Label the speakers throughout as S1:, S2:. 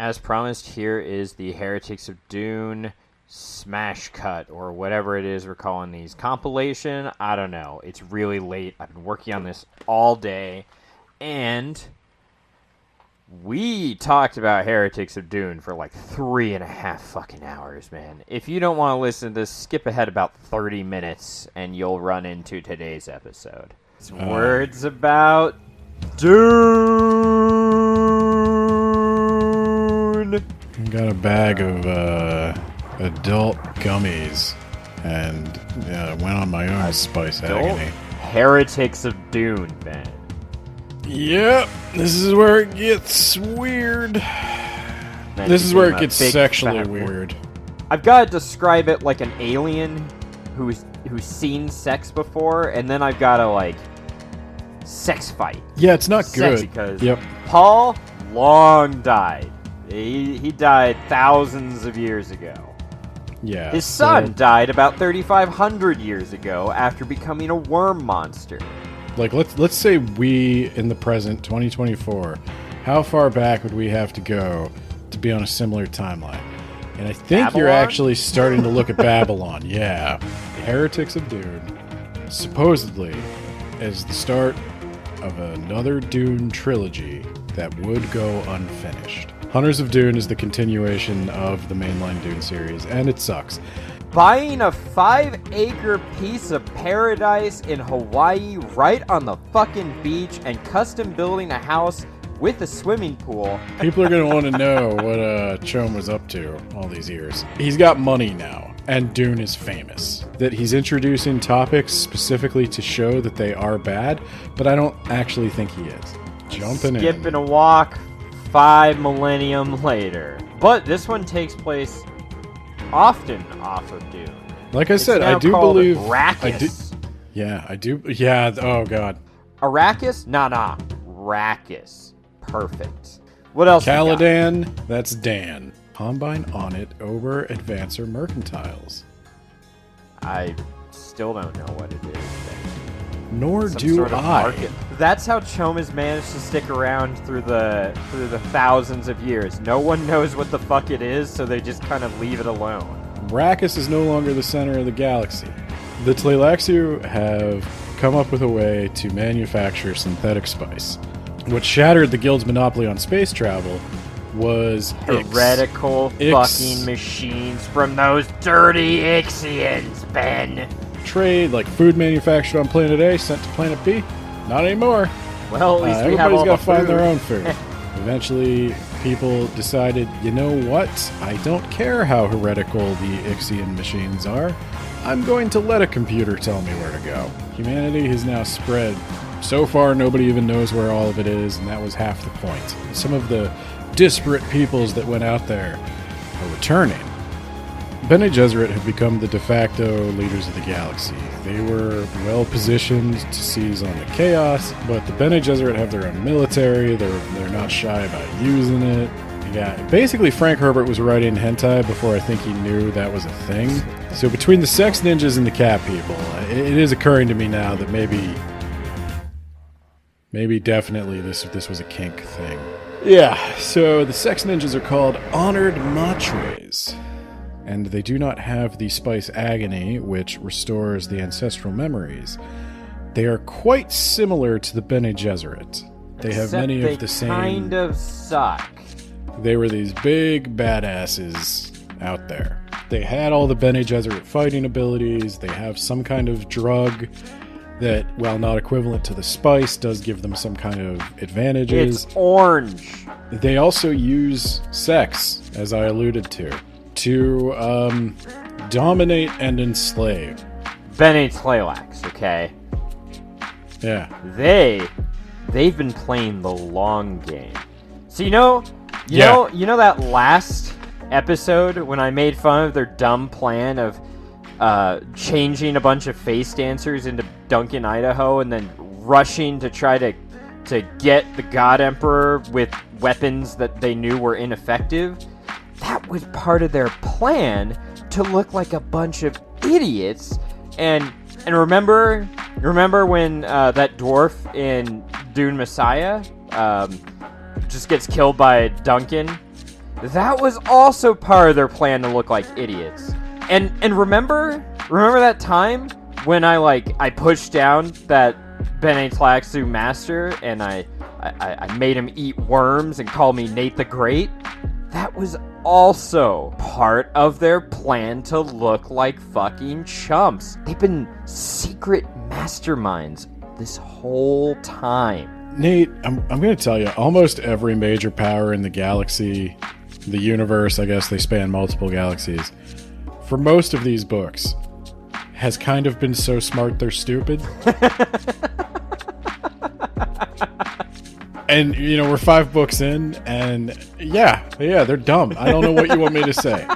S1: as promised, here is the Heretics of Dune smash cut, or whatever it is we're calling these. Compilation? I don't know. It's really late. I've been working on this all day, and we talked about Heretics of Dune for like 3.5 fucking hours, man. If you don't want to listen to this, skip ahead about 30 minutes, and you'll run into today's episode. It's words about Dune!
S2: I got a bag of adult gummies and went on my own spice agony.
S1: Heretics of Dune, man.
S2: Yep, this is where it gets weird. This is where it gets sexually weird.
S1: I've got to describe it like an alien who's seen sex before, and then I've got to, like, sex fight.
S2: Yeah, it's not good.
S1: Because
S2: yep.
S1: Paul long died. He died thousands of years ago.
S2: Yeah.
S1: His son died about 3,500 years ago after becoming a worm monster.
S2: Like, let's say we, in the present, 2024, how far back would we have to go to be on a similar timeline? And I think
S1: Babylon?
S2: You're actually starting to look at Babylon. Yeah. Heretics of Dune, supposedly, as the start of another Dune trilogy that would go unfinished. Hunters of Dune is the continuation of the mainline Dune series, and it sucks.
S1: Buying a 5-acre piece of paradise in Hawaii right on the fucking beach and custom building a house with a swimming pool.
S2: People are going to want to know what Chom was up to all these years. He's got money now, and Dune is famous. That he's introducing topics specifically to show that they are bad, but I don't actually think he is.
S1: Skipping a walk 5 millennium later. But this one takes place often off of Dune.
S2: Like I said, I do believe...
S1: Arrakis.
S2: I do. Yeah, oh god.
S1: Arrakis? Nah. Arrakis. Perfect. What else?
S2: Caladan, that's Dan. Combine on it over Advancer Mercantiles.
S1: I still don't know what it is.
S2: Nor do I.
S1: That's how Chom has managed to stick around through the thousands of years. No one knows what the fuck it is, so they just kind of leave it alone.
S2: Arrakis is no longer the center of the galaxy. The Tleilaxu have come up with a way to manufacture synthetic spice. What shattered the guild's monopoly on space travel was
S1: heretical fucking machines from those dirty Ixians, Ben.
S2: Trade, like food manufactured on Planet A sent to Planet B. Not anymore.
S1: Well, at least we have all
S2: everybody's got to find
S1: food.
S2: their own food. Eventually, people decided, you know what? I don't care how heretical the Ixian machines are. I'm going to let a computer tell me where to go. Humanity has now spread. So far, nobody even knows where all of it is, and that was half the point. Some of the disparate peoples that went out there are returning. Bene Gesserit have become the de facto leaders of the galaxy. They were well positioned to seize on the chaos, but the Bene Gesserit have their own military. They're not shy about using it. Yeah, basically Frank Herbert was writing hentai before I think he knew that was a thing. So between the sex ninjas and the cat people, it is occurring to me now that maybe definitely this was a kink thing. Yeah, so the sex ninjas are called Honored Matres. And they do not have the spice agony, which restores the ancestral memories. They are quite similar to the Bene Gesserit. They have many of the same...
S1: kind of suck.
S2: They were these big badasses out there. They had all the Bene Gesserit fighting abilities. They have some kind of drug that, while not equivalent to the spice, does give them some kind of advantages.
S1: It's orange.
S2: They also use sex, as I alluded to dominate and enslave.
S1: Bene Tleilax, okay?
S2: Yeah.
S1: They've been playing the long game. So you know that last episode when I made fun of their dumb plan of changing a bunch of face dancers into Duncan, Idaho, and then rushing to try to get the God Emperor with weapons that they knew were ineffective? That was part of their plan to look like a bunch of idiots. And remember when that dwarf in Dune Messiah just gets killed by Duncan? That was also part of their plan to look like idiots. And remember that time when I pushed down that Bene Tlaxu master and I made him eat worms and call me Nate the Great? That was also part of their plan to look like fucking chumps. They've been secret masterminds this whole time.
S2: Nate, I'm going to tell you, almost every major power in the galaxy, the universe, I guess they span multiple galaxies, for most of these books, has kind of been so smart they're stupid. And, you know, we're 5 books in, and yeah, they're dumb. I don't know what you want me to say.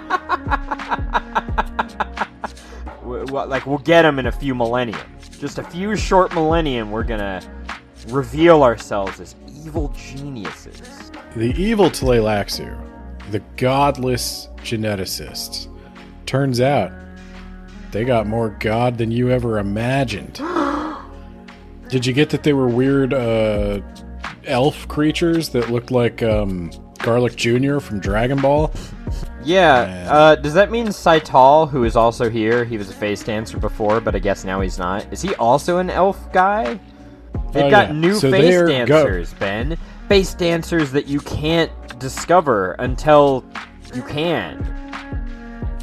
S1: We'll get them in a few millennium. Just a few short millennium, we're gonna reveal ourselves as evil geniuses.
S2: The evil Tlaxu, the godless geneticists, turns out they got more god than you ever imagined. Did you get that they were weird elf creatures that looked like Garlic Jr. from Dragon Ball?
S1: Yeah, does that mean Saital, who is also here, he was a face dancer before, but I guess now he's not. Is he also an elf guy? They've got new face dancers, Ben. Face dancers that you can't discover until you can.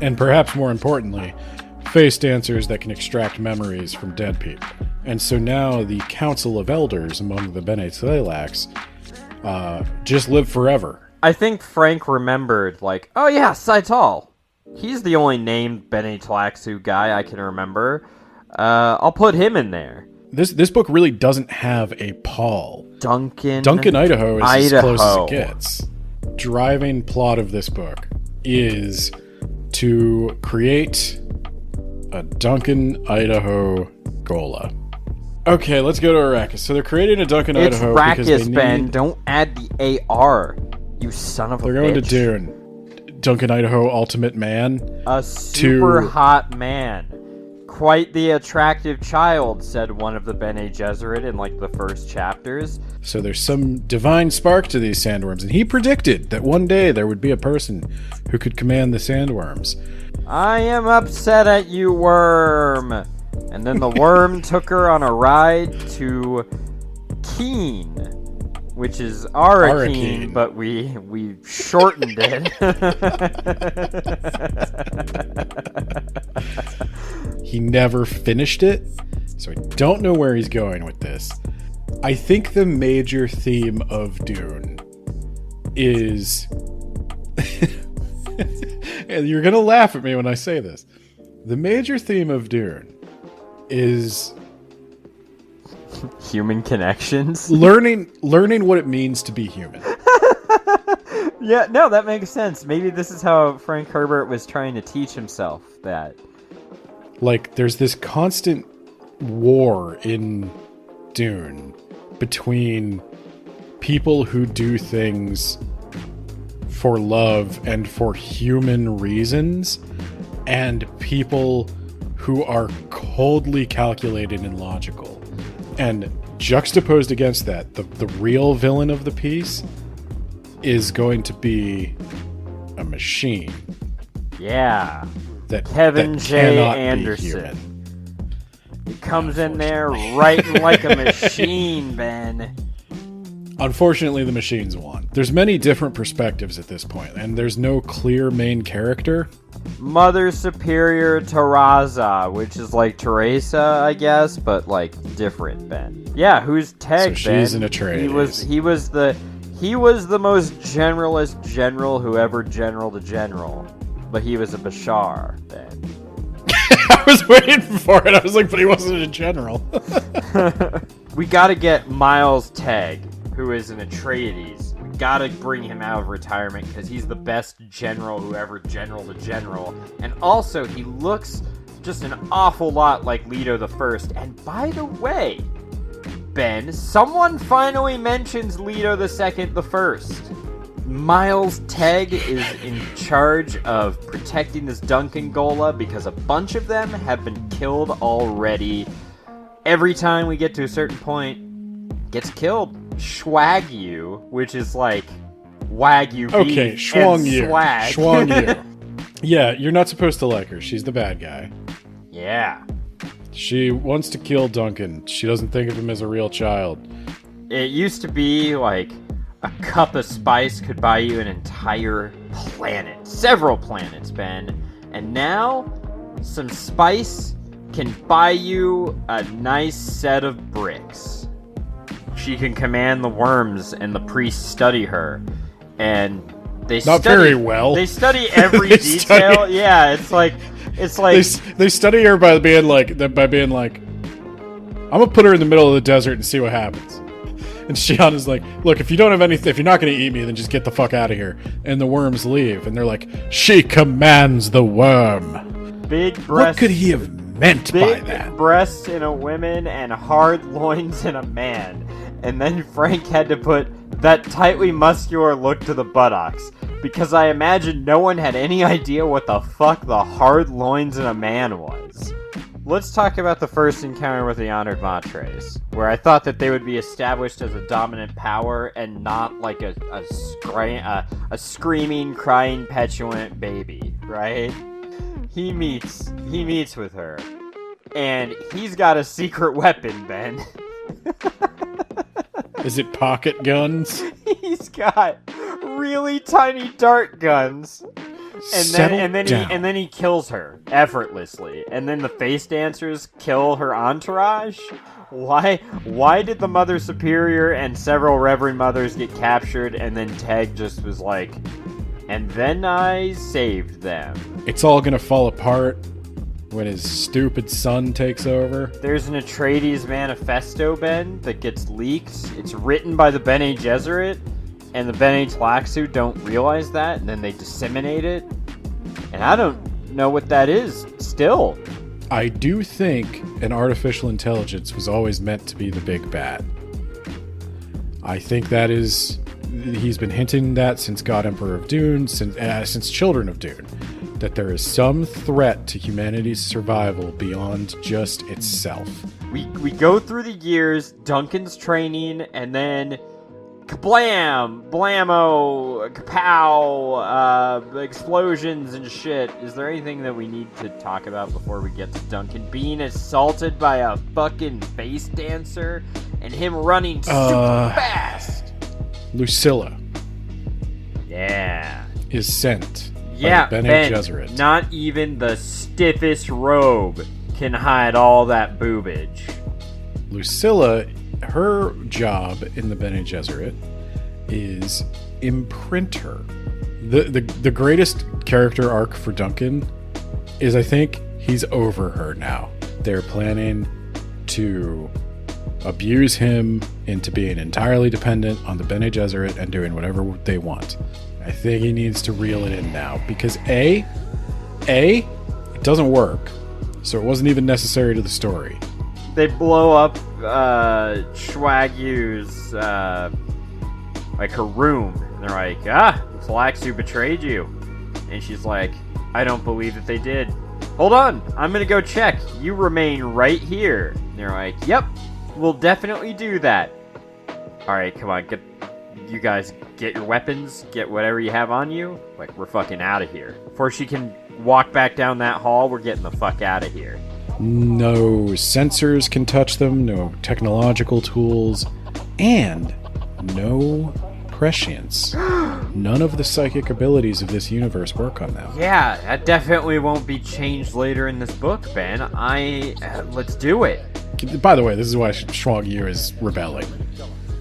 S2: And perhaps more importantly, face dancers that can extract memories from dead people. And so now the Council of Elders among the Bene Tlaxu just live forever.
S1: I think Frank remembered, like, oh yeah, Saital. He's the only named Bene Tlaxu guy I can remember. I'll put him in there.
S2: This book really doesn't have a Paul.
S1: Duncan,
S2: Idaho is as close as it gets. Driving plot of this book is to create a Duncan, Idaho Ghola. Okay, let's go to Arrakis. So they're creating a Duncan, Idaho because they
S1: need... Ben. Don't add the AR, you son of a bitch.
S2: They're going to Dune. Duncan, Idaho, Ultimate Man.
S1: A super hot man. Quite the attractive child, said one of the Bene Gesserit in, like, the first chapters.
S2: So there's some divine spark to these sandworms, and he predicted that one day there would be a person who could command the sandworms.
S1: I am upset at you, worm. And then the worm took her on a ride to Keen, which is Arakeen, but we shortened it.
S2: He never finished it, so I don't know where he's going with this. I think the major theme of Dune is... and you're going to laugh at me when I say this. The major theme of Dune is...
S1: human connections?
S2: Learning what it means to be human.
S1: Yeah, no, that makes sense. Maybe this is how Frank Herbert was trying to teach himself that.
S2: Like, there's this constant war in Dune between people who do things for love and for human reasons, and people who are coldly calculated and logical. And juxtaposed against that, the real villain of the piece is going to be a machine.
S1: Yeah.
S2: That
S1: Kevin J. Anderson. He comes in there writing like a machine, Ben.
S2: Unfortunately, the machines won. There's many different perspectives at this point, and there's no clear main character.
S1: Mother Superior Teresa, which is like Teresa, I guess, but like different, Ben. Yeah, who's Teg,
S2: so
S1: Ben?
S2: She's an Atreides.
S1: He was the most generalist general who ever generaled a general. But he was a Bashar, then.
S2: I was waiting for it. I was like, but he wasn't a general.
S1: We gotta get Miles Teg, who is an Atreides. We gotta bring him out of retirement because he's the best general who ever generaled a general. And also, he looks just an awful lot like Leto the First. And by the way, Ben, someone finally mentions Leto the Second the First. Miles Teg is in charge of protecting this Duncan Ghola because a bunch of them have been killed already. Every time we get to a certain point, gets killed. Schwagyu, which is like Wagyu beef
S2: Okay, schwung
S1: and
S2: you.
S1: swag.
S2: Schwung you. Yeah, you're not supposed to like her. She's the bad guy.
S1: Yeah.
S2: She wants to kill Duncan. She doesn't think of him as a real child.
S1: It used to be like a cup of spice could buy you an entire planet. Several planets, Ben. And now, some spice can buy you a nice set of bricks. She can command the worms, and the priests study her. And they
S2: Not
S1: study,
S2: very well.
S1: They study every
S2: They
S1: detail.
S2: study-
S1: Yeah, it's like
S2: They study her by being like, I'm gonna put her in the middle of the desert and see what happens. And Shiana's like, look, if you don't have anything, if you're not gonna eat me, then just get the fuck out of here. And the worms leave, and they're like, she commands the worm.
S1: big breasts.
S2: What could he have meant by
S1: Big
S2: that?
S1: breasts in a woman and hard loins in a man. And then Frank had to put that tightly muscular look to the buttocks. Because I imagine no one had any idea what the fuck the hard loins in a man was. Let's talk about the first encounter with the Honored Matres, where I thought that they would be established as a dominant power and not like a screaming, crying, petulant baby, right? He meets with her, and he's got a secret weapon, Ben.
S2: Is it pocket guns?
S1: He's got really tiny dart guns. And then he kills her effortlessly. And then the face dancers kill her entourage? Why did the Mother Superior and several Reverend Mothers get captured and then Teg just was like, and then I saved them?
S2: It's all gonna fall apart when his stupid son takes over.
S1: There's an Atreides manifesto, Ben, that gets leaked. It's written by the Bene Gesserit, and the Bene Tlaxu don't realize that, and then they disseminate it. And I don't know what that is still.
S2: I do think an artificial intelligence was always meant to be the big bad. I think that is... He's been hinting that since God Emperor of Dune, since Children of Dune, that there is some threat to humanity's survival beyond just itself.
S1: We go through the years, Duncan's training, and then kablam, blammo, kapow, explosions and shit. Is there anything that we need to talk about before we get to Duncan being assaulted by a fucking face dancer and him running super fast?
S2: Lucilla.
S1: Yeah.
S2: Is sent
S1: Yeah,
S2: by the Bene
S1: Ben,
S2: Gesserit.
S1: not even the stiffest robe can hide all that boobage.
S2: Lucilla, her job in the Bene Gesserit is imprinter. The greatest character arc for Duncan is, I think, he's over her now. They're planning to abuse him into being entirely dependent on the Bene Gesserit and doing whatever they want. I think he needs to reel it in now because A, it doesn't work, so it wasn't even necessary to the story.
S1: They blow up Schwagyu's like her room, and they're like, it's Laxu betrayed you. And she's like, I don't believe that they did. Hold on, I'm gonna go check. You remain right here. And they're like, yep, we'll definitely do that. Alright, come on, you guys get your weapons, get whatever you have on you. Like, we're fucking out of here. Before she can walk back down that hall, we're getting the fuck out of here.
S2: No sensors can touch them, no technological tools, and no prescience. None of the psychic abilities of this universe work on them.
S1: Yeah, that definitely won't be changed later in this book, Ben. Let's do it.
S2: By the way, this is why Schwag Yu is rebelling.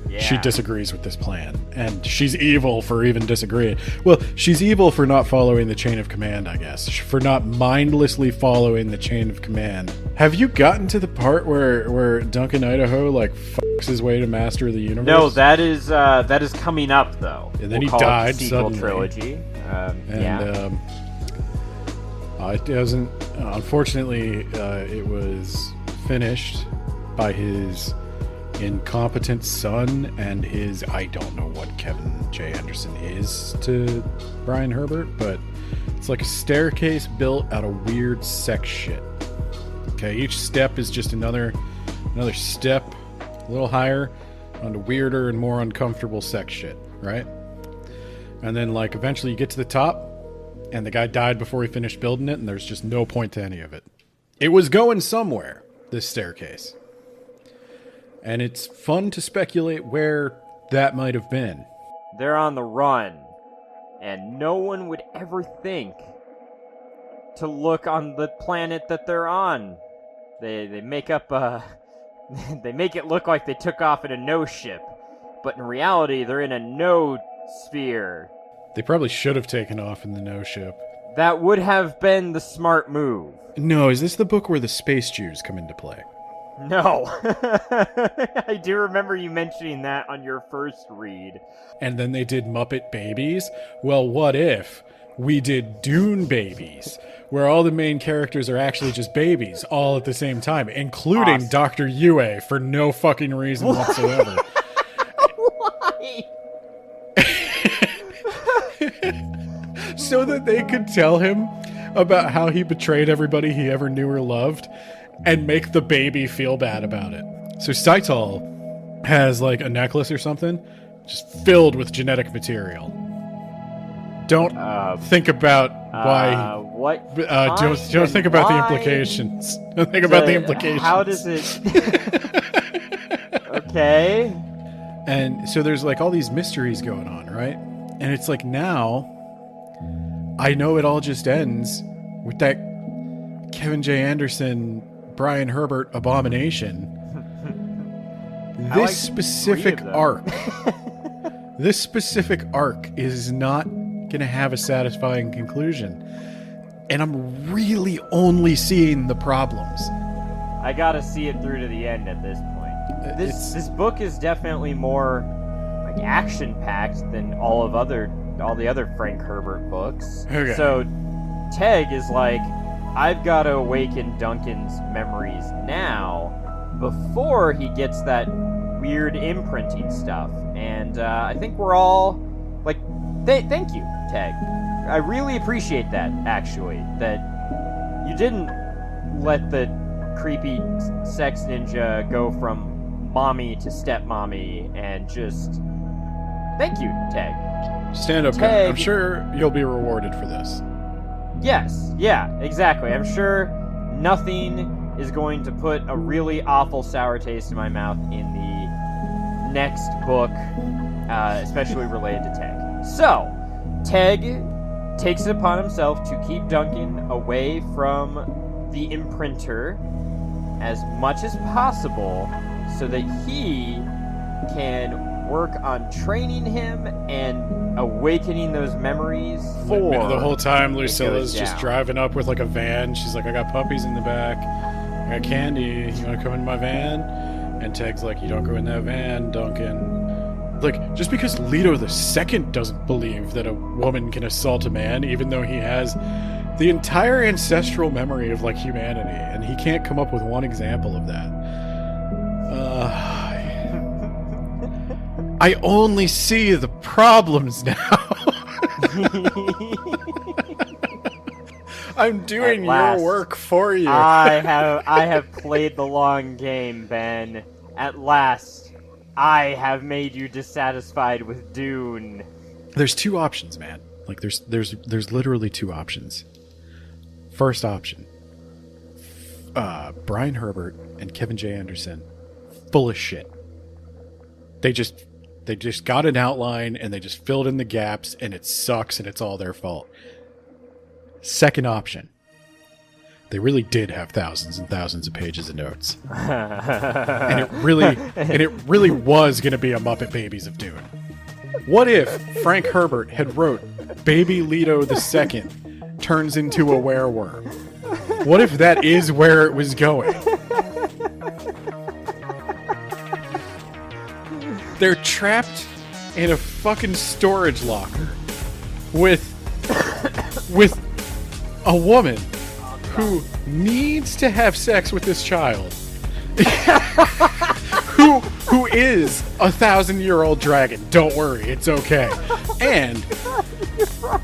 S1: Yeah.
S2: She disagrees with this plan, and she's evil for even disagreeing. Well, she's evil for not following the chain of command, I guess. For not mindlessly following the chain of command. Have you gotten to the part where Duncan Idaho, like, fucks his way to master the universe?
S1: No, that is coming up, though.
S2: And then
S1: We'll
S2: he
S1: call it the
S2: died
S1: sequel
S2: suddenly.
S1: trilogy.
S2: It doesn't... Unfortunately, it was finished by his incompetent son and his... I don't know what Kevin J. Anderson is to Brian Herbert, but it's like a staircase built out of weird sex shit. Okay, each step is just another step, a little higher, onto weirder and more uncomfortable sex shit, right? And then, like, eventually you get to the top, and the guy died before he finished building it, and there's just no point to any of it. It was going somewhere, this staircase. And it's fun to speculate where that might have been.
S1: They're on the run, and no one would ever think to look on the planet that they're on. They make up they make it look like they took off in a no ship, but in reality they're in a no sphere.
S2: They probably should have taken off in the no ship.
S1: That would have been the smart move.
S2: No, is this the book where the space Jews come into play?
S1: No. I do remember you mentioning that on your first read.
S2: And then they did Muppet Babies? Well, what if we did Dune Babies, where all the main characters are actually just babies all at the same time, including
S1: Awesome.
S2: Dr. Yue for no fucking reason whatsoever.
S1: Why?
S2: So that they could tell him about how he betrayed everybody he ever knew or loved and make the baby feel bad about it. So Saital has like a necklace or something just filled with genetic material. Don't think about why.
S1: What?
S2: Don't think about the implications. Don't think about the implications.
S1: How does it? Okay.
S2: And so there's like all these mysteries going on, right? And it's like now, I know it all just ends with that Kevin J. Anderson, Brian Herbert abomination. This specific arc is not going to have a satisfying conclusion. And I'm really only seeing the problems.
S1: I gotta see it through to the end at this point. This book is definitely more like action-packed than all the other Frank Herbert books.
S2: Okay.
S1: So Teg is like, I've got to awaken Duncan's memories now before he gets that weird imprinting stuff. And I think we're all like, thank you, Teg. I really appreciate that, actually, that you didn't let the creepy sex ninja go from mommy to stepmommy, and just thank you, Teg.
S2: Stand up, guy. I'm sure you'll be rewarded for this.
S1: Yes, yeah, exactly. I'm sure nothing is going to put a really awful sour taste in my mouth in the next book, especially related to Teg. So, Teg takes it upon himself to keep Duncan away from the imprinter as much as possible so that he can work on training him and awakening those memories for
S2: the whole time Lucilla's just driving up with like a van. She's like, I got puppies in the back, I got candy, you want to come in my van? And Teg's like, you don't go in that van, Duncan. Like, just because Leto II doesn't believe that a woman can assault a man, even though he has the entire ancestral memory of like humanity, and he can't come up with one example of that. I only see the problems now. I'm doing your work for you.
S1: I have played the long game, Ben. At last, I have made you dissatisfied with Dune.
S2: There's two options, man. Like there's literally two options. First option. Brian Herbert and Kevin J. Anderson, full of shit. They just got an outline and they just filled in the gaps, and it sucks and it's all their fault. Second option. They really did have thousands and thousands of pages of notes. and it really was going to be a Muppet Babies of Dune. What if Frank Herbert had wrote Baby Leto II turns into a werewolf? What if that is where it was going? They're trapped in a fucking storage locker with a woman who needs to have sex with this child, who is a 1,000-year-old dragon. Don't worry, it's okay. And
S1: You're right.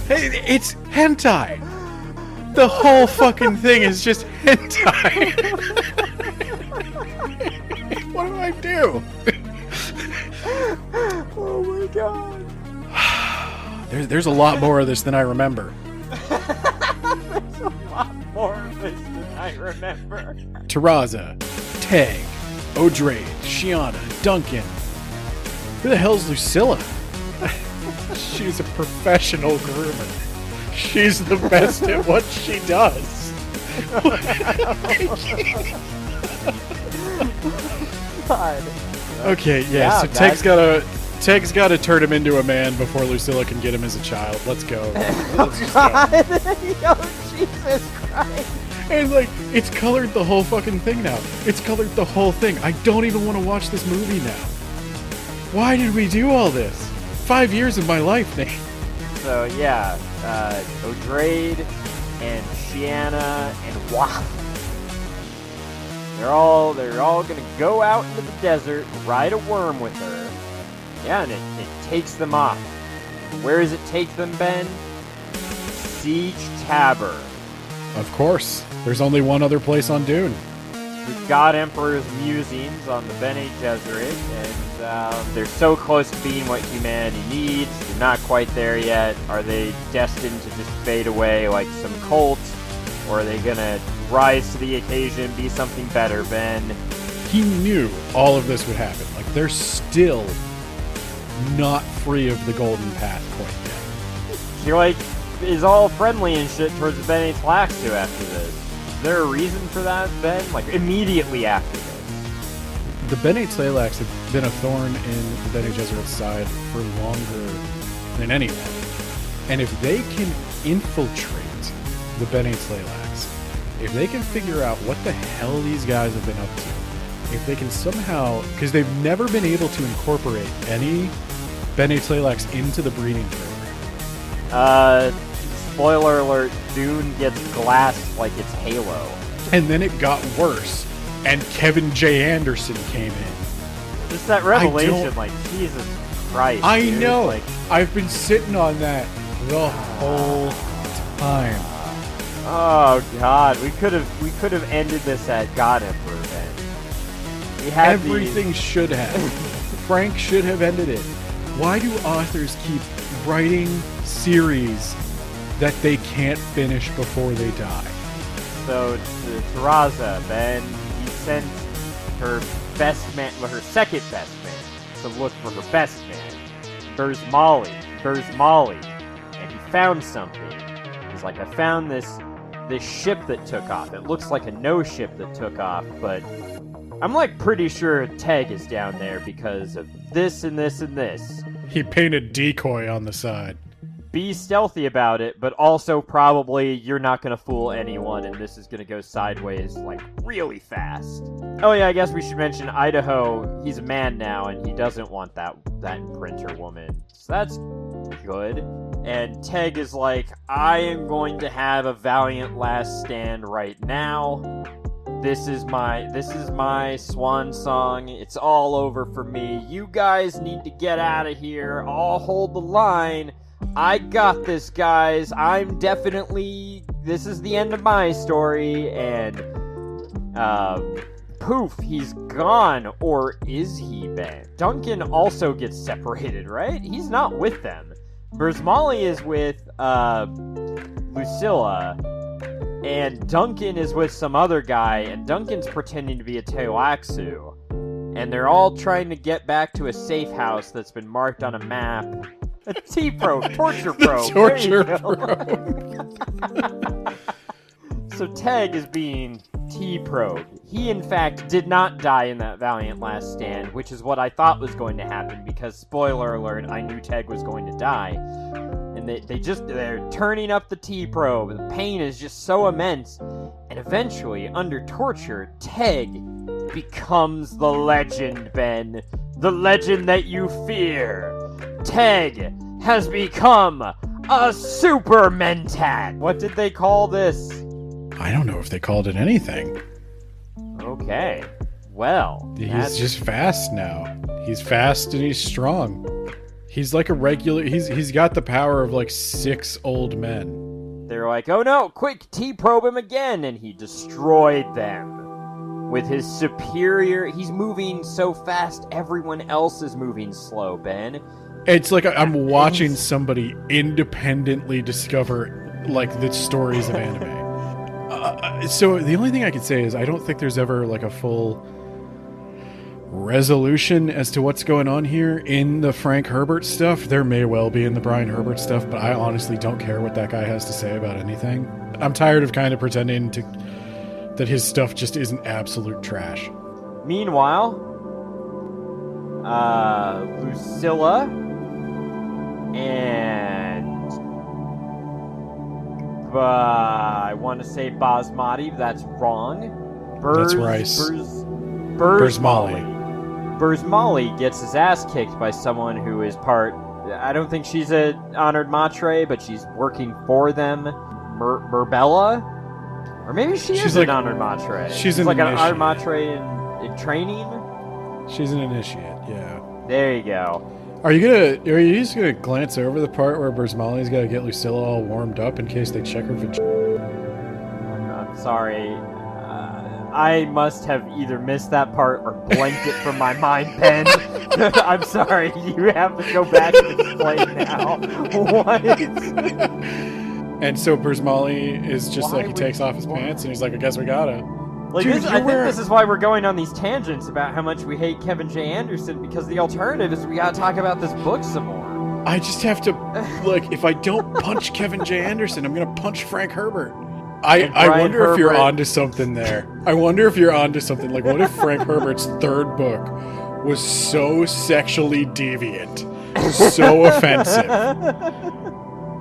S2: it's hentai. The whole fucking thing is just hentai. What do I do?
S1: god.
S2: There's a lot more of this than I remember.
S1: There's a lot more of this than I remember.
S2: Terraza, Teg, Odrade, Shiana, Duncan. Who the hell's Lucilla? She's a professional groomer. She's the best at what she does.
S1: God.
S2: Okay, yeah, so Teg's gotta turn him into a man before Lucilla can get him as a child. Let's go.
S1: God. Yo, Jesus Christ.
S2: And like, it's colored the whole fucking thing now. It's colored the whole thing. I don't even want to watch this movie now. Why did we do all this? 5 years of my life, Nate.
S1: So yeah, Odrade and Shiana and Wah. They're all gonna go out into the desert, ride a worm with her. Yeah, and it takes them off. Where does it take them, Ben? Siege Tabor.
S2: Of course. There's only one other place on Dune.
S1: The God Emperor's musings on the Bene Gesserit, and they're so close to being what humanity needs. They're not quite there yet. Are they destined to just fade away like some cult? Or are they gonna rise to the occasion, be something better, Ben?
S2: He knew all of this would happen. Like, they're still not free of the golden path quite yet.
S1: She, like, is all friendly and shit towards the Bene Tlaxu after this. Is there a reason for that, Ben? Like, immediately after this.
S2: The Bene Tlaxu have been a thorn in the Bene Gesserit's side for longer than anyone. And if they can infiltrate the Bene Tlaxu, if they can figure out what the hell these guys have been up to, if they can somehow, because they've never been able to incorporate any Bene Tlaxu into the breeding program.
S1: Spoiler alert, Dune gets glassed like it's Halo.
S2: And then it got worse, and Kevin J. Anderson came in.
S1: Just that revelation, like, Jesus Christ.
S2: I
S1: dude.
S2: know.
S1: Like,
S2: I've been sitting on that the whole time.
S1: oh God, we could have ended this at God Emperor, Ben. We had
S2: Everything should have. Frank should have ended it. Why do authors keep writing series that they can't finish before they die?
S1: So to Terraza, Ben, he sent her best man, well, her second best man, to look for her best man, Byeeeee, and he found something. He's like, I found this ship that took off. It looks like a no ship that took off, but I'm like pretty sure Teg is down there because of this and this and this.
S2: He painted decoy on the side.
S1: Be stealthy about it, but also probably you're not gonna fool anyone and this is gonna go sideways, like, really fast. Oh yeah, I guess we should mention Idaho, he's a man now and he doesn't want that imprinter woman. So that's good. And Teg is like, I am going to have a valiant last stand right now. This is my swan song. It's all over for me. You guys need to get out of here. I'll hold the line. I got this, guys. This is the end of my story, and, poof, he's gone. Or is he, Ben? Duncan also gets separated, right? He's not with them. Byeeeee is with, Lucilla, and Duncan is with some other guy, and Duncan's pretending to be a Tlaxu. And they're all trying to get back to a safe house that's been marked on a map. A T-probe, torture probe.
S2: Torture probe.
S1: So Teg is being T-probed. He, in fact, did not die in that valiant last stand, which is what I thought was going to happen, because, spoiler alert, I knew Teg was going to die. And they're turning up the T-probe. The pain is just so immense. And eventually, under torture, Teg becomes the legend, Ben. The legend that you fear. Teg has become a super Mentat. What did they call this?
S2: I don't know if they called it anything.
S1: Okay. Well,
S2: he's just fast now. He's fast and he's strong. He's like a regular... He's got the power of like 6 old men.
S1: They're like, oh no, quick, T-probe him again, and he destroyed them. With his superior... He's moving so fast, everyone else is moving slow, Ben.
S2: It's like I'm watching somebody independently discover, like, the stories of anime. So the only thing I could say is I don't think there's ever, like, a full resolution as to what's going on here in the Frank Herbert stuff. There may well be in the Brian Herbert stuff, but I honestly don't care what that guy has to say about anything. I'm tired of kind of pretending that his stuff just isn't absolute trash.
S1: Meanwhile, Lucilla and I want to say Basmati, but that's wrong.
S2: That's Rice.
S1: Burzmali. Burzmali gets his ass kicked by someone who is part... I don't think she's an honored Matre, but she's working for them. Murbella? Or maybe she's like, an honored Matre.
S2: She's
S1: like
S2: an
S1: honored Matre in training?
S2: She's an initiate, yeah.
S1: There you go.
S2: Are you just gonna glance over the part where Burzmali's gotta get Lucilla all warmed up in case they check her for...
S1: I'm sorry. I must have either missed that part or blanked it from my mind, Ben. I'm sorry. You have to go back and explain now. What?
S2: And so Burzmali is just he takes off his pants and he's like, I guess we gotta.
S1: Like, dude, I think this is why we're going on these tangents about how much we hate Kevin J. Anderson, because the alternative is we gotta talk about this book some more.
S2: I just have to, like, if I don't punch Kevin J. Anderson, I'm gonna punch Frank Herbert. I wonder if you're onto something there. I wonder if you're onto something. Like, what if Frank Herbert's third book was so sexually deviant, so offensive?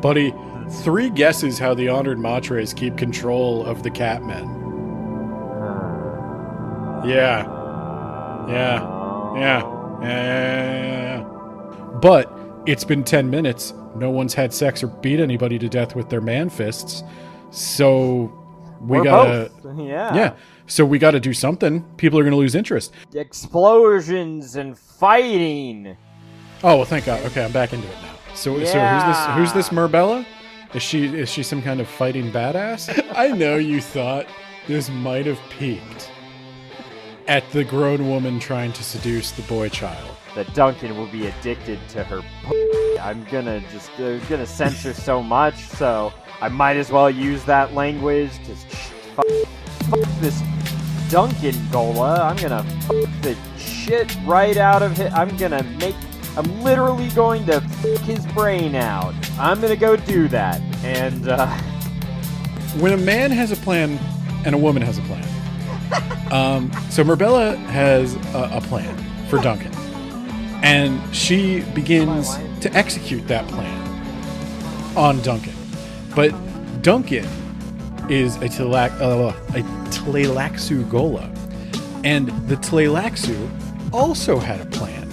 S2: Buddy, 3 guesses how the honored Matres keep control of the Catmen. Yeah. But it's been 10 minutes. No one's had sex or beat anybody to death with their man fists. So we gotta...
S1: Both. Yeah.
S2: Yeah. So we gotta do something. People are gonna lose interest.
S1: Explosions and fighting.
S2: Oh, well, thank God. Okay, I'm back into it now. So who's this Murbella? Is she some kind of fighting badass? I know you thought this might have peaked at the grown woman trying to seduce the boy child.
S1: That Duncan will be addicted to her I'm gonna censor so much, so I might as well use that language. Just fuck this Duncan Ghola. I'm gonna fuck the shit right out of him. I'm literally going to fuck his brain out. I'm gonna go do that. And,
S2: when a man has a plan and a woman has a plan. So Murbella has a plan for Duncan. And she begins to execute that plan on Duncan. But Duncan is a Tleilaxu Ghola. And the Tleilaxu also had a plan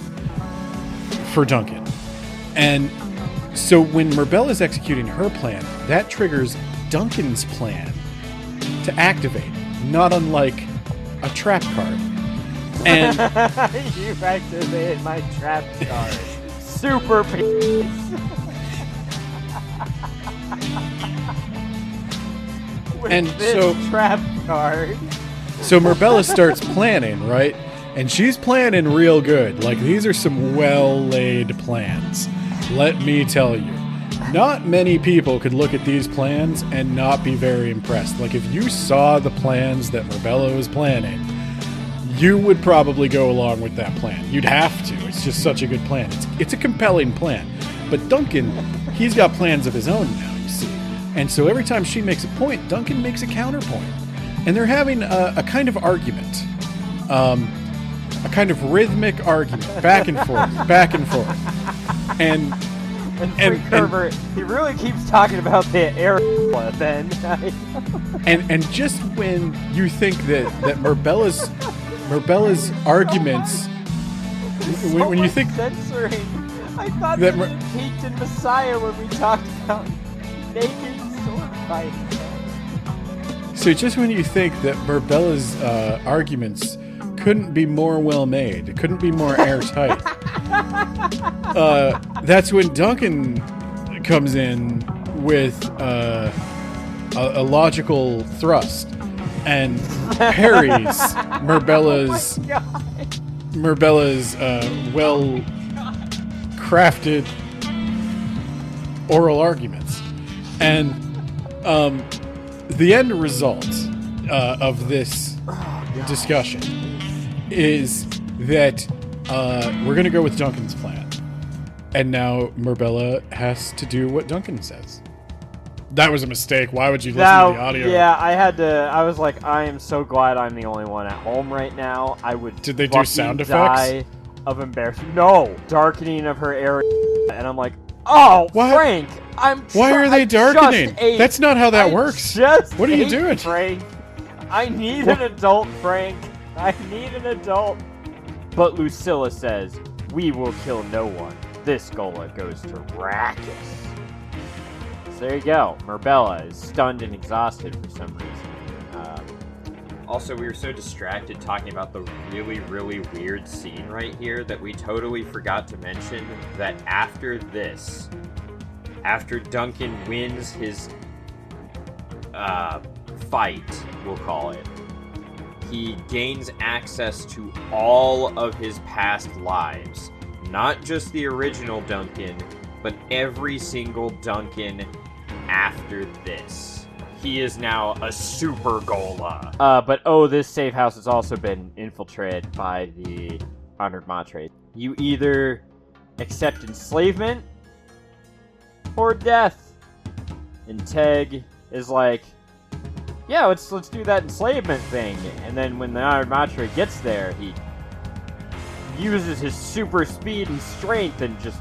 S2: for Duncan. And so when Murbella is executing her plan, that triggers Duncan's plan to activate, not unlike a trap card. And
S1: you activated my trap card. Super peace.
S2: And so
S1: trap card.
S2: So Murbella starts planning, right? And she's planning real good. Like, these are some well-laid plans. Let me tell you. Not many people could look at these plans and not be very impressed. Like, if you saw the plans that Murbella was planning, you would probably go along with that plan. You'd have to. It's just such a good plan. It's a compelling plan. But Duncan, he's got plans of his own now, you see. And so every time she makes a point, Duncan makes a counterpoint. And they're having a kind of argument. A kind of rhythmic argument. Back and forth. Back and forth. And
S1: Herbert, he really keeps talking about the air then.
S2: and just when you think that Murbella's arguments, when you think
S1: censoring, I thought that we peaked in Messiah when we talked about naked sword fighting.
S2: So just when you think that Murbella's arguments couldn't be more well made, couldn't be more airtight, that's when Duncan comes in with a logical thrust and parries Murbella's well crafted oral arguments. And the end result of this discussion is that we're going to go with Duncan's plan. And now Marbella has to do what Duncan says. That was a mistake. Why would you listen to the audio?
S1: Yeah, I was like, I am so glad I'm the only one at home right now. I would
S2: Did they do sound
S1: die of embarrassment. No, darkening of her area. And I'm like, oh, what? Frank,
S2: Why are they darkening? That's not how that works. What are you doing?
S1: Frank, I need an adult, Frank. I need an adult. But Lucilla says, we will kill no one. This Ghola goes to Arrakis. So there you go. Marbella is stunned and exhausted for some reason. Also, we were so distracted talking about the really, really weird scene right here that we totally forgot to mention that after this, after Duncan wins his fight, we'll call it, he gains access to all of his past lives. Not just the original Duncan, but every single Duncan after this. He is now a super Ghola. But this safe house has also been infiltrated by the honored Matre. You either accept enslavement or death. And Teg is like, yeah, let's do that enslavement thing. And then when the honored Matre gets there, he uses his super speed and strength and just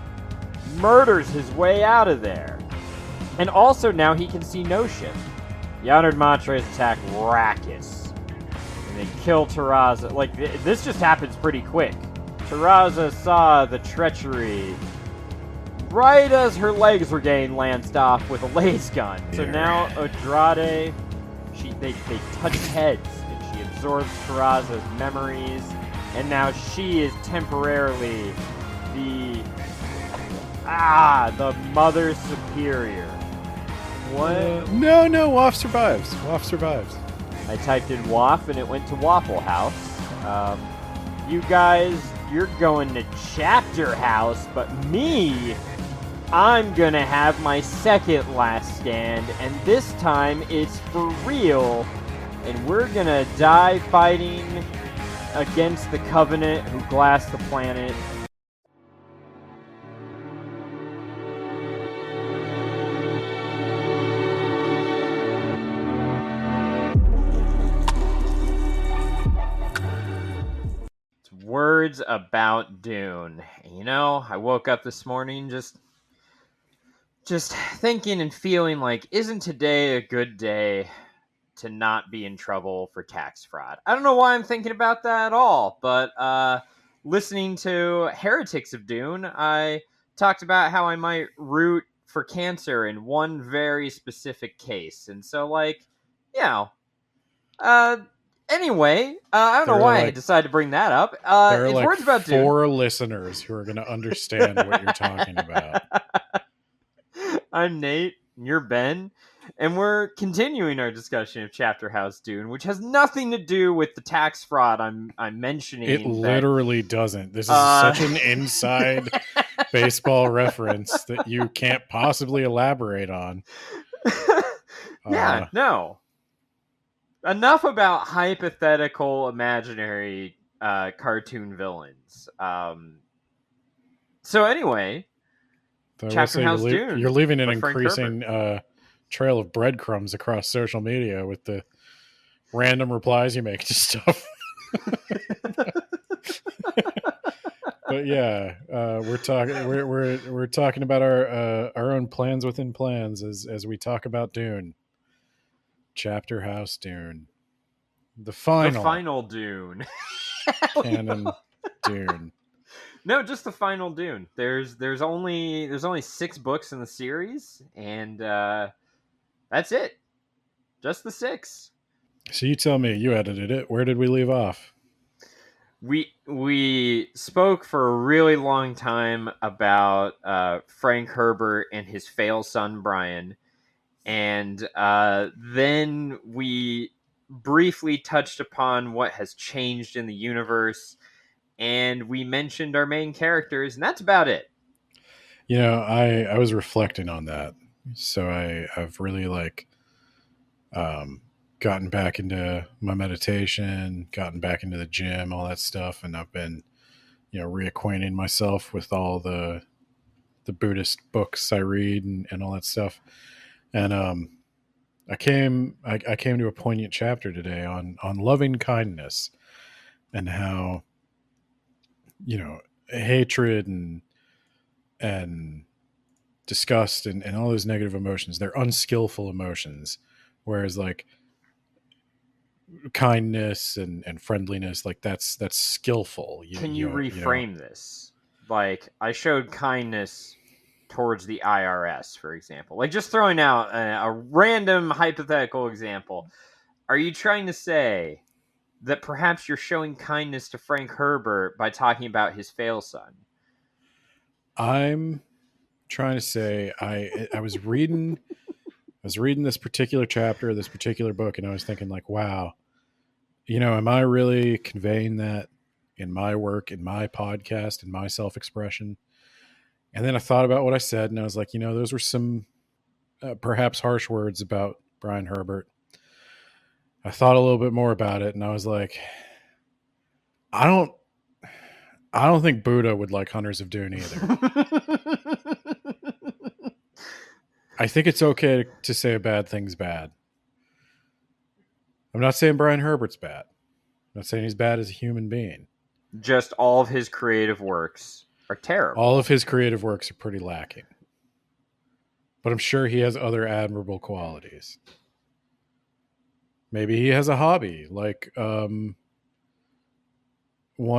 S1: murders his way out of there. And also now he can see Notion. The honored Matres attack Arrakis and then kill Terraza. Like, this just happens pretty quick. Terraza saw the treachery right as her legs were getting lanced off with a laser gun. So now Andrade, they touch heads and she absorbs Terraza's memories. And now she is temporarily the Mother Superior. What?
S2: No, Waff survives. Waff survives.
S1: I typed in Waff and it went to Waffle House. You guys, you're going to Chapterhouse, but me, I'm gonna have my second last stand, and this time it's for real, and we're gonna die fighting against the Covenant who glassed the planet. It's words about Dune. You know, I woke up this morning just thinking and feeling like, isn't today a good day to not be in trouble for tax fraud? I don't know why I'm thinking about that at all, but listening to Heretics of Dune, I talked about how I might root for cancer in one very specific case. And so, anyway, I don't know why I decided to bring that up.
S2: There are
S1: it's words about Dune.
S2: 4 listeners who are going to understand what you're talking about.
S1: I'm Nate, and you're Ben. And we're continuing our discussion of Chapterhouse Dune, which has nothing to do with the tax fraud I'm mentioning.
S2: It literally doesn't. This is such an inside baseball reference that you can't possibly elaborate on.
S1: No. Enough about hypothetical, imaginary cartoon villains. So anyway, Chapterhouse Dune.
S2: You're leaving an increasing trail of breadcrumbs across social media with the random replies you make to stuff. But yeah, we're talking about our own plans within plans as we talk about Dune. Chapterhouse Dune. The final
S1: Dune.
S2: Canon Dune.
S1: No, just the final Dune. There's only 6 books in the series, and that's it. Just the 6.
S2: So you tell me, you edited it. Where did we leave off?
S1: We spoke for a really long time about Frank Herbert and his fail son Brian, and then we briefly touched upon what has changed in the universe, and we mentioned our main characters, and that's about it.
S2: I was reflecting on that. So I've really um, gotten back into my meditation, gotten back into the gym, all that stuff. And I've been, reacquainting myself with all the Buddhist books I read and all that stuff. And I came to a poignant chapter today on loving kindness and how, hatred and disgust and all those negative emotions, they're unskillful emotions. Whereas like kindness and friendliness, like that's skillful.
S1: Can you reframe this? Like, I showed kindness towards the IRS, for example. Like, just throwing out a random hypothetical example. Are you trying to say that perhaps you're showing kindness to Frank Herbert by talking about his fail son?
S2: I'm trying to say I was reading this particular chapter of this particular book, and I was thinking like, wow, am I really conveying that in my work, in my podcast, in my self-expression? And then I thought about what I said, and I was like, those were some perhaps harsh words about Brian Herbert. I thought a little bit more about it, and I was like, I don't think Buddha would like Hunters of Dune either. I think it's okay to say a bad thing's bad. I'm not saying Brian Herbert's bad. I'm not saying he's bad as a human being.
S1: Just all of his creative works are terrible.
S2: All of his creative works are pretty lacking. But I'm sure he has other admirable qualities. Maybe he has a hobby, like one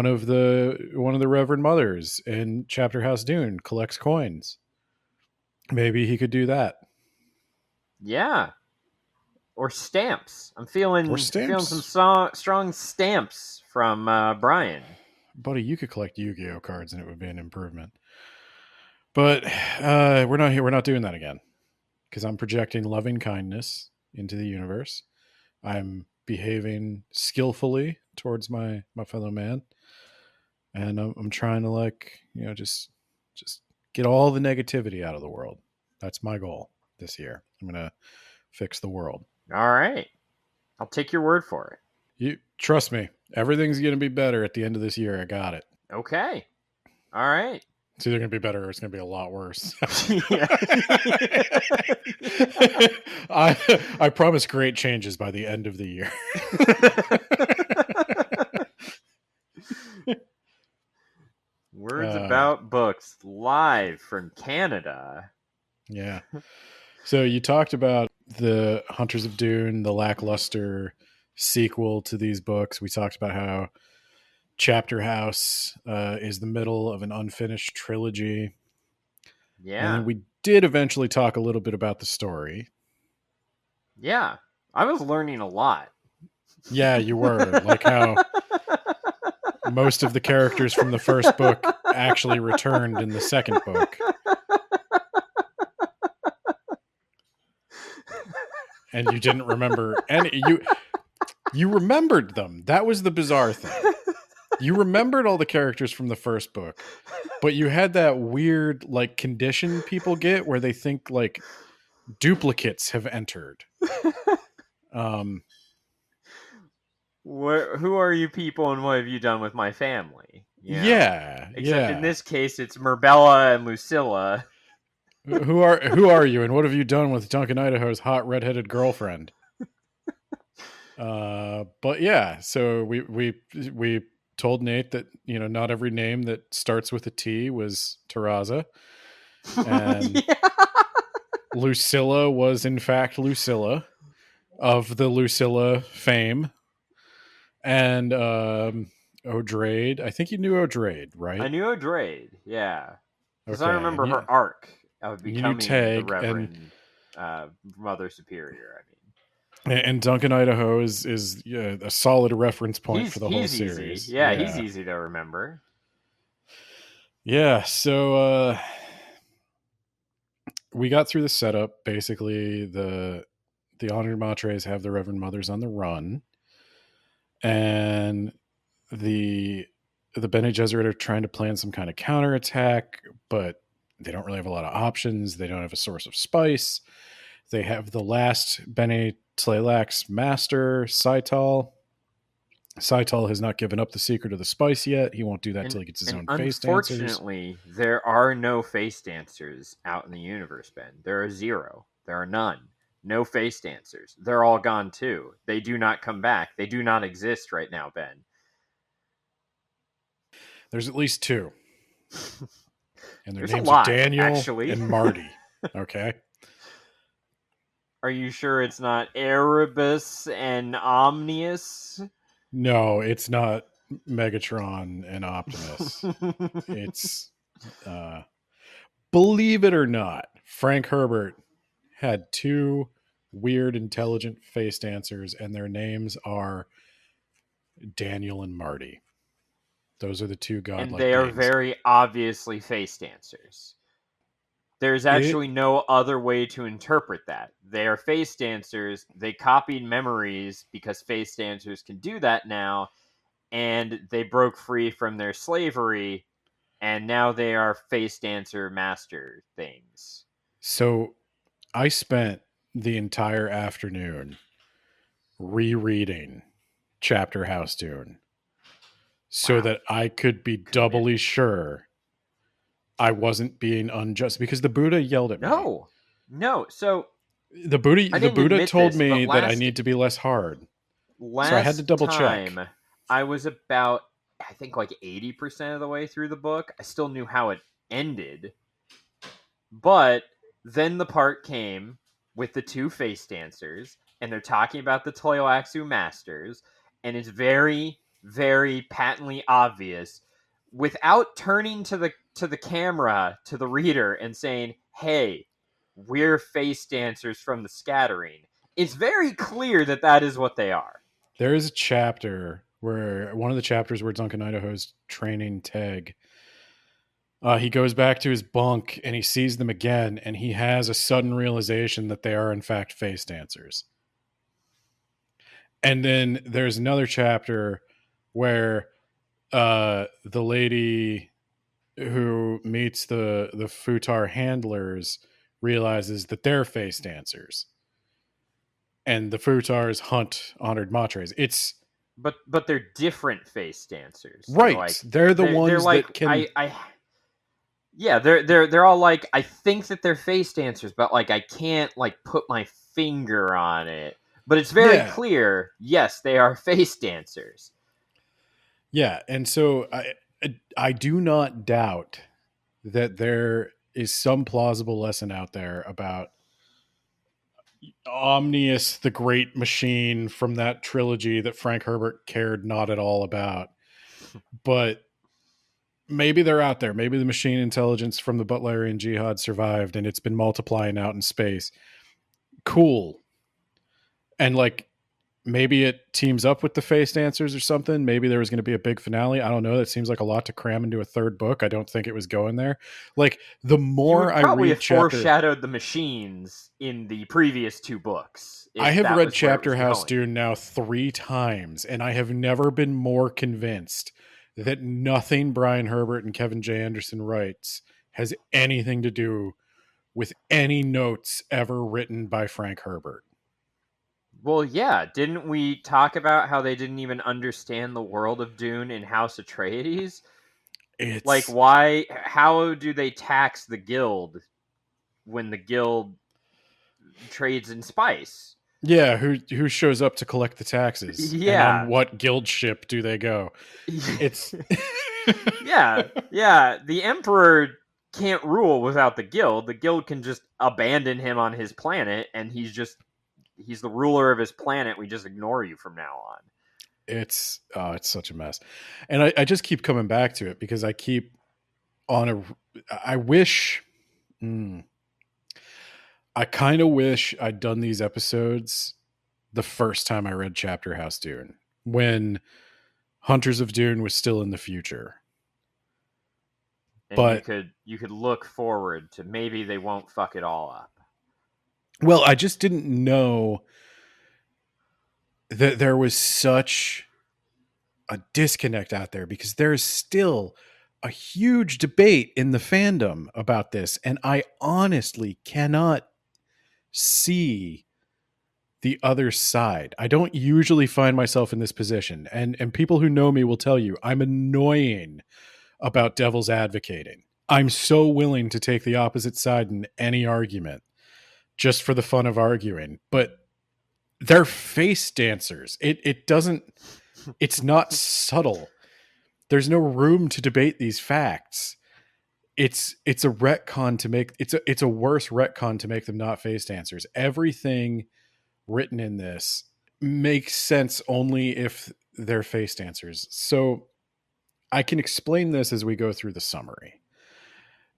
S2: of the Reverend Mothers in Chapterhouse Dune collects coins. Maybe he could do that.
S1: Yeah. Or stamps. I'm feeling some strong stamps from Brian.
S2: Buddy, you could collect Yu-Gi-Oh cards and it would be an improvement. But we're not here. We're not doing that again. Because I'm projecting loving kindness into the universe. I'm behaving skillfully towards my fellow man. And I'm trying to just get all the negativity out of the world. That's my goal this year. I'm going to fix the world.
S1: All right. I'll take your word for it.
S2: You trust me. Everything's going to be better at the end of this year. I got it.
S1: Okay. All right.
S2: It's either going to be better or it's going to be a lot worse. I promise great changes by the end of the year.
S1: Words about books live from Canada.
S2: Yeah. So you talked about the Hunters of Dune, the lackluster sequel to these books. We talked about how Chapterhouse is the middle of an unfinished trilogy.
S1: Yeah.
S2: And then we did eventually talk a little bit about the story.
S1: Yeah. I was learning a lot.
S2: Yeah, you were. Like how most of the characters from the first book actually returned in the second book. And you didn't remember any. You remembered them. That was the bizarre thing. You remembered all the characters from the first book, but you had that weird condition people get where they think duplicates have entered.
S1: Who are you people and what have you done with my family?
S2: Yeah.
S1: Except in this case, it's Merbella and Lucilla.
S2: Who are you and what have you done with Duncan Idaho's hot redheaded girlfriend? But yeah, so we told Nate that not every name that starts with a T was Terraza, and Lucilla was in fact Lucilla of the Lucilla fame, and Odrade. I think you knew Odrade, right?
S1: I knew Odrade, yeah, because
S2: okay.
S1: I remember her arc of becoming
S2: the
S1: Reverend Mother Superior.
S2: And Duncan Idaho is a solid reference point for the whole series.
S1: Yeah, he's easy to remember.
S2: Yeah, so we got through the setup. Basically, the honored Matres have the Reverend Mothers on the run, and the Bene Gesserit are trying to plan some kind of counterattack, but they don't really have a lot of options. They don't have a source of spice. They have the last Bene Tleilax master, Saital. Saital has not given up the secret of the spice yet. He won't do that till he gets his
S1: And
S2: own face dancers.
S1: unfortunately, there are no face dancers out in the universe, Ben. There are zero. There are none. No face dancers. They're all gone too. They do not come back. They do not exist right now, Ben.
S2: There's at least two, and their
S1: There's a
S2: names are
S1: lot,
S2: Daniel
S1: actually.
S2: and Marty. Okay.
S1: Are you sure it's not Erebus and Omnius?
S2: No, it's not Megatron and Optimus. It's, believe it or not, Frank Herbert had two weird, intelligent face dancers, and their names are Daniel and Marty. Those are the two
S1: and
S2: godlike
S1: they are
S2: beings.
S1: very obviously face dancers. There's actually no other way to interpret that. They are face dancers. They copied memories because face dancers can do that now, and they broke free from their slavery, and now they are face dancer master things.
S2: So I spent the entire afternoon rereading Chapterhouse Dune so
S1: Wow.
S2: that I could be doubly sure I wasn't being unjust, because the Buddha yelled at me.
S1: No. So
S2: The
S1: I
S2: Buddha
S1: didn't admit
S2: told
S1: this, but
S2: me that I need to be less hard. So I had to
S1: last
S2: double check.
S1: time I was about, I think, like 80% of the way through the book. I still knew how it ended, but then the part came with the two face dancers, and they're talking about the Toyoaxu masters, and it's very, very patently obvious, without turning to the camera to the reader and saying, "Hey, we're face dancers from the scattering." It's very clear that that is what they are.
S2: There is a chapter where one of the chapters where Duncan Idaho's training Teg. He goes back to his bunk and he sees them again, and he has a sudden realization that they are in fact face dancers. And then there's another chapter where the lady who meets the futar handlers realizes that they're face dancers, and the futars hunt honored matres. It's
S1: But they're different face dancers.
S2: right. They're the ones
S1: they're like
S2: that can.
S1: yeah, they're all like, I think that they're face dancers, but like I can't like put my finger on it. But it's very
S2: Yeah.
S1: clear, yes, they are face dancers.
S2: Yeah, and so I do not doubt that there is some plausible lesson out there about Omnius, the great machine from that trilogy that Frank Herbert cared not at all about. But maybe they're out there. Maybe the machine intelligence from the Butlerian Jihad survived and it's been multiplying out in space. Cool. And like, maybe it teams up with the face dancers or something. Maybe there was going to be a big finale. I don't know. That seems like a lot to cram into a third book. I don't think it was going there. Like, the more I
S1: probably
S2: read
S1: have foreshadowed the machines in the previous two books.
S2: I have read Chapterhouse Dune now 3 times, and I have never been more convinced that nothing Brian Herbert and Kevin J. Anderson writes has anything to do with any notes ever written by Frank Herbert.
S1: Well, yeah. Didn't we talk about how they didn't even understand the world of Dune in House Atreides?
S2: It's
S1: like, why? How do they tax the guild when the guild trades in spice?
S2: Yeah, who shows up to collect the taxes?
S1: Yeah.
S2: And on what guild ship do they go? It's
S1: yeah. The Emperor can't rule without the guild. The guild can just abandon him on his planet, and he's the ruler of his planet. We just ignore you from now on.
S2: It's such a mess. And I just keep coming back to it because I keep on I wish I kind of wish I'd done these episodes the first time I read Chapterhouse Dune, when Hunters of Dune was still in the future.
S1: And
S2: but
S1: you could look forward to maybe they won't fuck it all up.
S2: Well, I just didn't know that there was such a disconnect out there, because there's still a huge debate in the fandom about this, and I honestly cannot see the other side. I don't usually find myself in this position, and people who know me will tell you I'm annoying about devil's advocating. I'm so willing to take the opposite side in any argument just for the fun of arguing, but they're face dancers. It doesn't, it's not subtle. There's no room to debate these facts. It's a retcon to make it's a worse retcon to make them not face dancers. Everything written in this makes sense only if they're face dancers. So I can explain this as we go through the summary,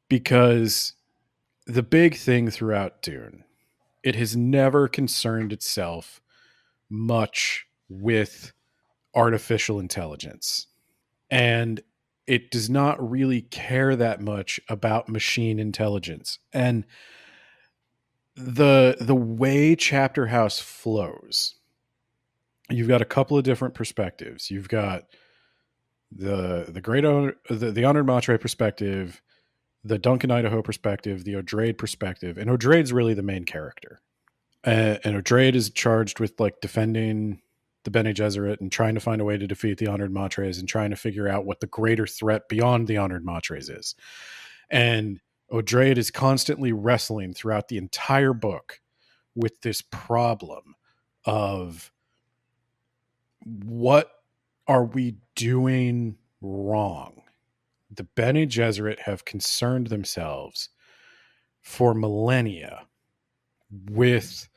S2: because the big thing throughout Dune, it has never concerned itself much with artificial intelligence. And it does not really care that much about machine intelligence. And the way Chapterhouse flows, you've got a couple of different perspectives. You've got the great the honored Matre perspective, the Duncan Idaho perspective, the Odrade perspective, and Odrade's really the main character. And Odrade is charged with like defending the Bene Gesserit and trying to find a way to defeat the honored Matres and trying to figure out what the greater threat beyond the honored Matres is. And Odrade is constantly wrestling throughout the entire book with this problem of what are we doing wrong? The Bene Gesserit have concerned themselves for millennia with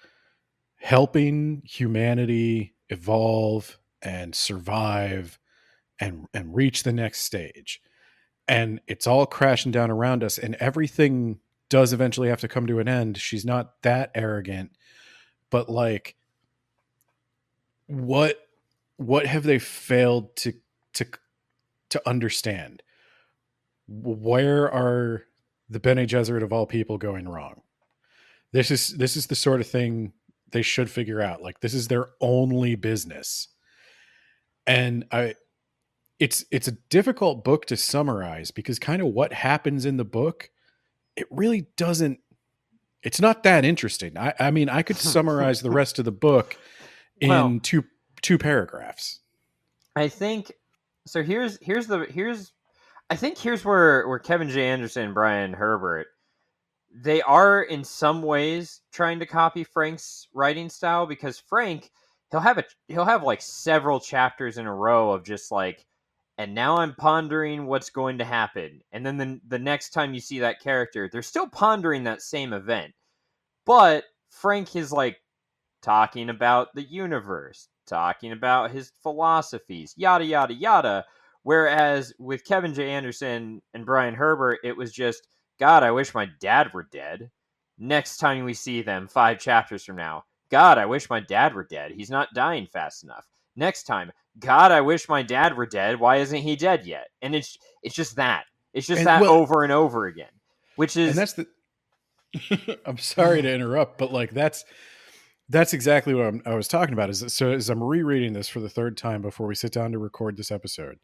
S2: helping humanity evolve and survive and reach the next stage. And it's all crashing down around us, and everything does eventually have to come to an end. She's not that arrogant, but like what have they failed to understand? Where are the Bene Gesserit of all people going wrong? This is the sort of thing they should figure out. Like, this is their only business. And it's a difficult book to summarize, because kind of what happens in the book, it really doesn't, it's not that interesting. I mean, I could summarize the rest of the book in two paragraphs.
S1: I think so. I think here's where Kevin J. Anderson and Brian Herbert, they are in some ways trying to copy Frank's writing style, because Frank, he'll have like several chapters in a row of just like, and now I'm pondering what's going to happen, and then the next time you see that character, they're still pondering that same event, but Frank is like talking about the universe, talking about his philosophies, yada yada yada. Whereas with Kevin J. Anderson and Brian Herbert, it was just, God, I wish my dad were dead. Next time we see them 5 chapters from now, God, I wish my dad were dead. He's not dying fast enough. Next time, God, I wish my dad were dead. Why isn't he dead yet? And it's just that. It's just that over and over again. Which is,
S2: and that's the I'm sorry to interrupt, but like that's exactly what I was talking about. So as I'm rereading this for the third time before we sit down to record this episode,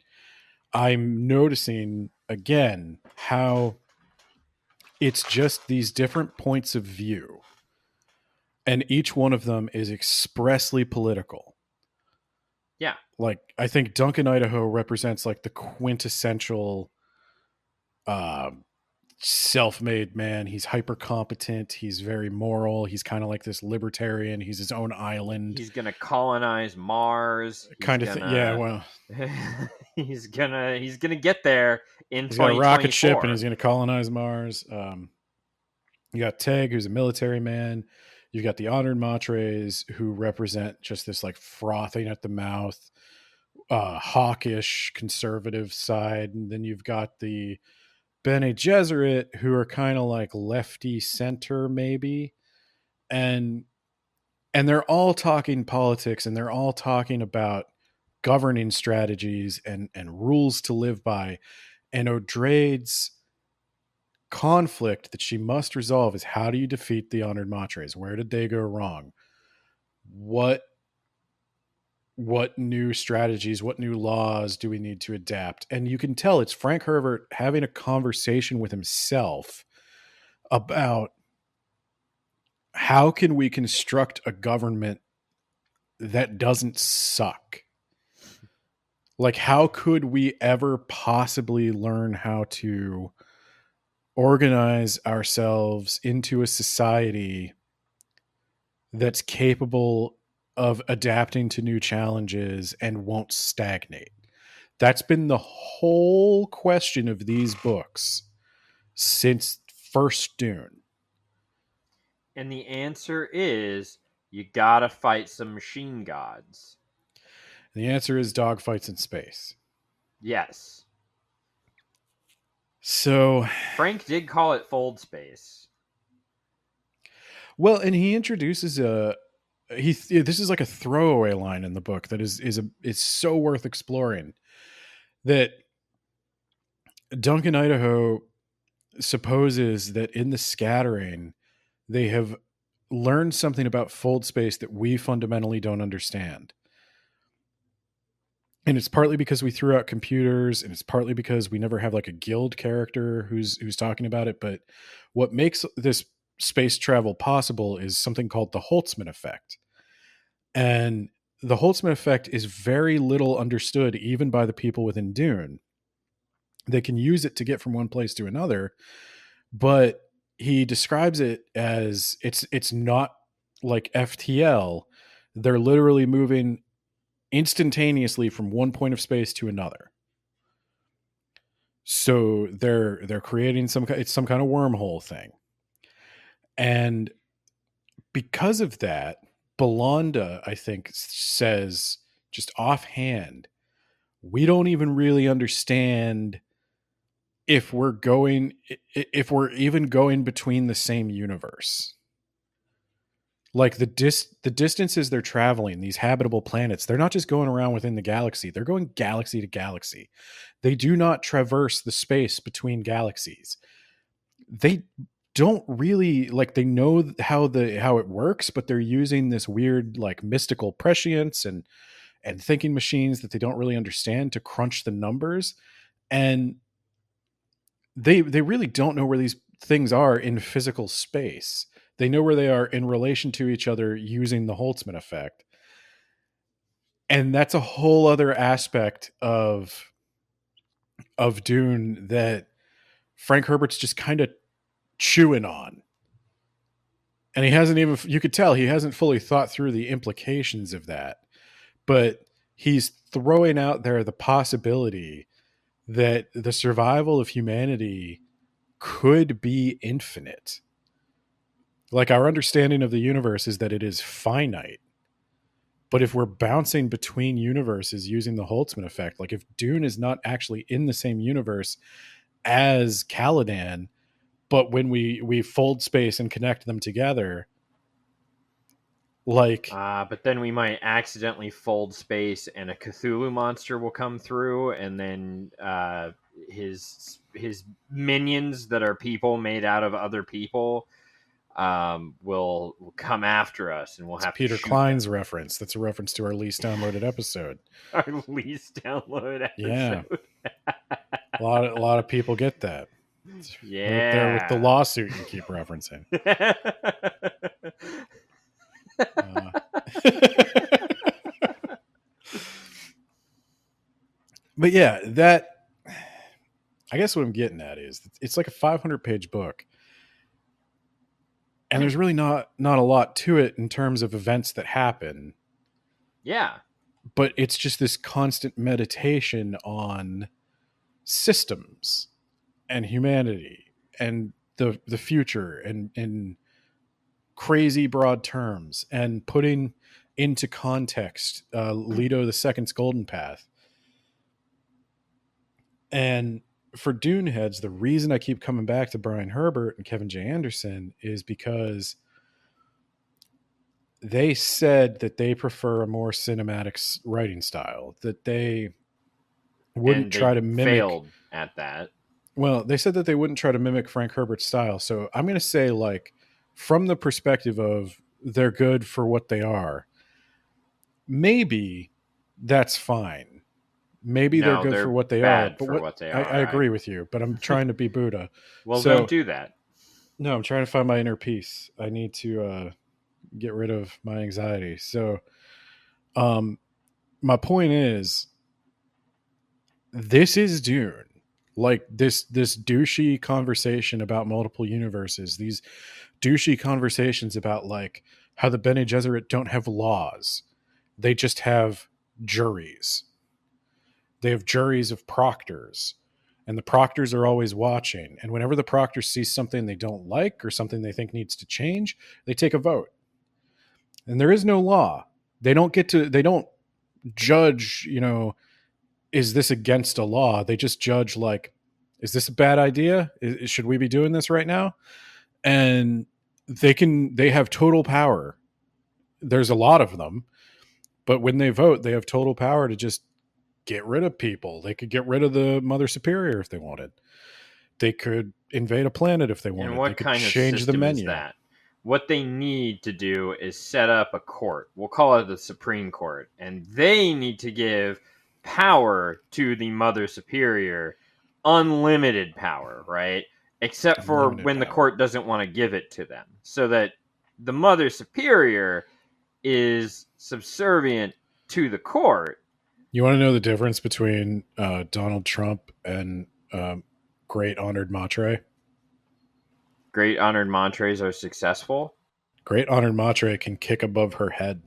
S2: I'm noticing again how it's just these different points of view, and each one of them is expressly political.
S1: Yeah.
S2: Like, I think Duncan Idaho represents like the quintessential self-made man. He's hyper competent. He's very moral. He's kind of like this libertarian. He's his own island.
S1: He's gonna colonize Mars.
S2: Kind of thing. Yeah. Well,
S1: he's gonna get there in.
S2: He's got a rocket ship and he's gonna colonize Mars. You got Teg, who's a military man. You've got the honored Matres, who represent just this like frothing at the mouth, hawkish conservative side, and then you've got the Bene Gesserit, who are kind of like lefty center maybe, and they're all talking politics, and they're all talking about governing strategies and rules to live by. And Odrade's conflict that she must resolve is, how do you defeat the honored Matres? Where did they go wrong? What what new strategies, what new laws do we need to adapt? And you can tell it's Frank Herbert having a conversation with himself about how can we construct a government that doesn't suck? Like, how could we ever possibly learn how to organize ourselves into a society that's capable of adapting to new challenges and won't stagnate? That's been the whole question of these books since first Dune.
S1: And the answer is you gotta fight some machine gods.
S2: And the answer is dogfights in space.
S1: Yes.
S2: So,
S1: Frank did call it fold space.
S2: well, and he introduces this is like a throwaway line in the book that is so worth exploring, that Duncan Idaho supposes that in the scattering they have learned something about fold space that we fundamentally don't understand. And it's partly because we threw out computers, and it's partly because we never have like a guild character who's talking about it. But what makes this space travel possible is something called the Holtzman effect. And the Holtzman effect is very little understood even by the people within Dune. They can use it to get from one place to another, but he describes it as it's not like FTL. They're literally moving instantaneously from one point of space to another. So they're creating it's some kind of wormhole thing. And because of that, Belanda, I think, says just offhand, we don't even really understand if we're even going between the same universe. Like the distances they're traveling, these habitable planets, they're not just going around within the galaxy, they're going galaxy to galaxy. They do not traverse the space between galaxies. They don't really, like, they know how it works, but they're using this weird like mystical prescience and thinking machines that they don't really understand to crunch the numbers. And they really don't know where these things are in physical space. They know where they are in relation to each other using the Holtzman effect. And that's a whole other aspect of Dune that Frank Herbert's just kind of chewing on. And he hasn't even, you could tell he hasn't fully thought through the implications of that. But he's throwing out there the possibility that the survival of humanity could be infinite. Like, our understanding of the universe is that it is finite. But if we're bouncing between universes using the Holtzman effect, like if Dune is not actually in the same universe as Caladan, but when we fold space and connect them together, like,
S1: but then we might accidentally fold space, and a Cthulhu monster will come through, and then his minions that are people made out of other people will come after us, and we'll have
S2: Peter
S1: to shoot
S2: Klein's
S1: them.
S2: reference. That's a reference to our least downloaded episode.
S1: Our least downloaded episode.
S2: Yeah, a lot of people get that.
S1: Yeah,
S2: Right there with the lawsuit you keep referencing. But yeah, that, I guess what I'm getting at is it's like a 500-page book, and there's really not a lot to it in terms of events that happen.
S1: Yeah,
S2: but it's just this constant meditation on systems and humanity and the future and in crazy broad terms, and putting into context Leto II's Golden Path. And for Dune heads, the reason I keep coming back to Brian Herbert and Kevin J. Anderson is because they said that they prefer a more cinematic writing style, that they wouldn't try to mimic.
S1: Failed at that.
S2: Well, they said that they wouldn't try to mimic Frank Herbert's style. So I'm going to say, like, from the perspective of they're good for what they are, maybe that's fine. Maybe they're
S1: No,
S2: good for
S1: they're
S2: what they are,
S1: bad
S2: but
S1: for what they
S2: I
S1: are.
S2: agree with you, but I'm trying to be Buddha.
S1: Well, don't
S2: So
S1: do that.
S2: no, I'm trying to find my inner peace. I need to get rid of my anxiety. So um, my point is, this is Dune. Like this douchey conversation about multiple universes, these douchey conversations about like how the Bene Gesserit don't have laws. They just have juries. They have juries of proctors. And the proctors are always watching. And whenever the proctor sees something they don't like or something they think needs to change, they take a vote. And there is no law. They don't judge, is this against a law? They just judge like, is this a bad idea? Should we be doing this right now? And they have total power. There's a lot of them, but when they vote, they have total power to just get rid of people. They could get rid of the Mother Superior if they wanted. They could invade a planet if they
S1: And
S2: wanted. They
S1: what
S2: could
S1: kind of
S2: change the
S1: system is
S2: menu.
S1: that? What they need to do is set up a court. We'll call it the Supreme Court. And they need to give power to the Mother Superior, unlimited power, right? Except for
S2: Unlimited
S1: when the
S2: power.
S1: court doesn't want to give it to them. So that the Mother Superior is subservient to the court.
S2: You want to know the difference between Donald Trump and great honored Matre?
S1: Great honored Montres are successful.
S2: Great honored Matre can kick above her head.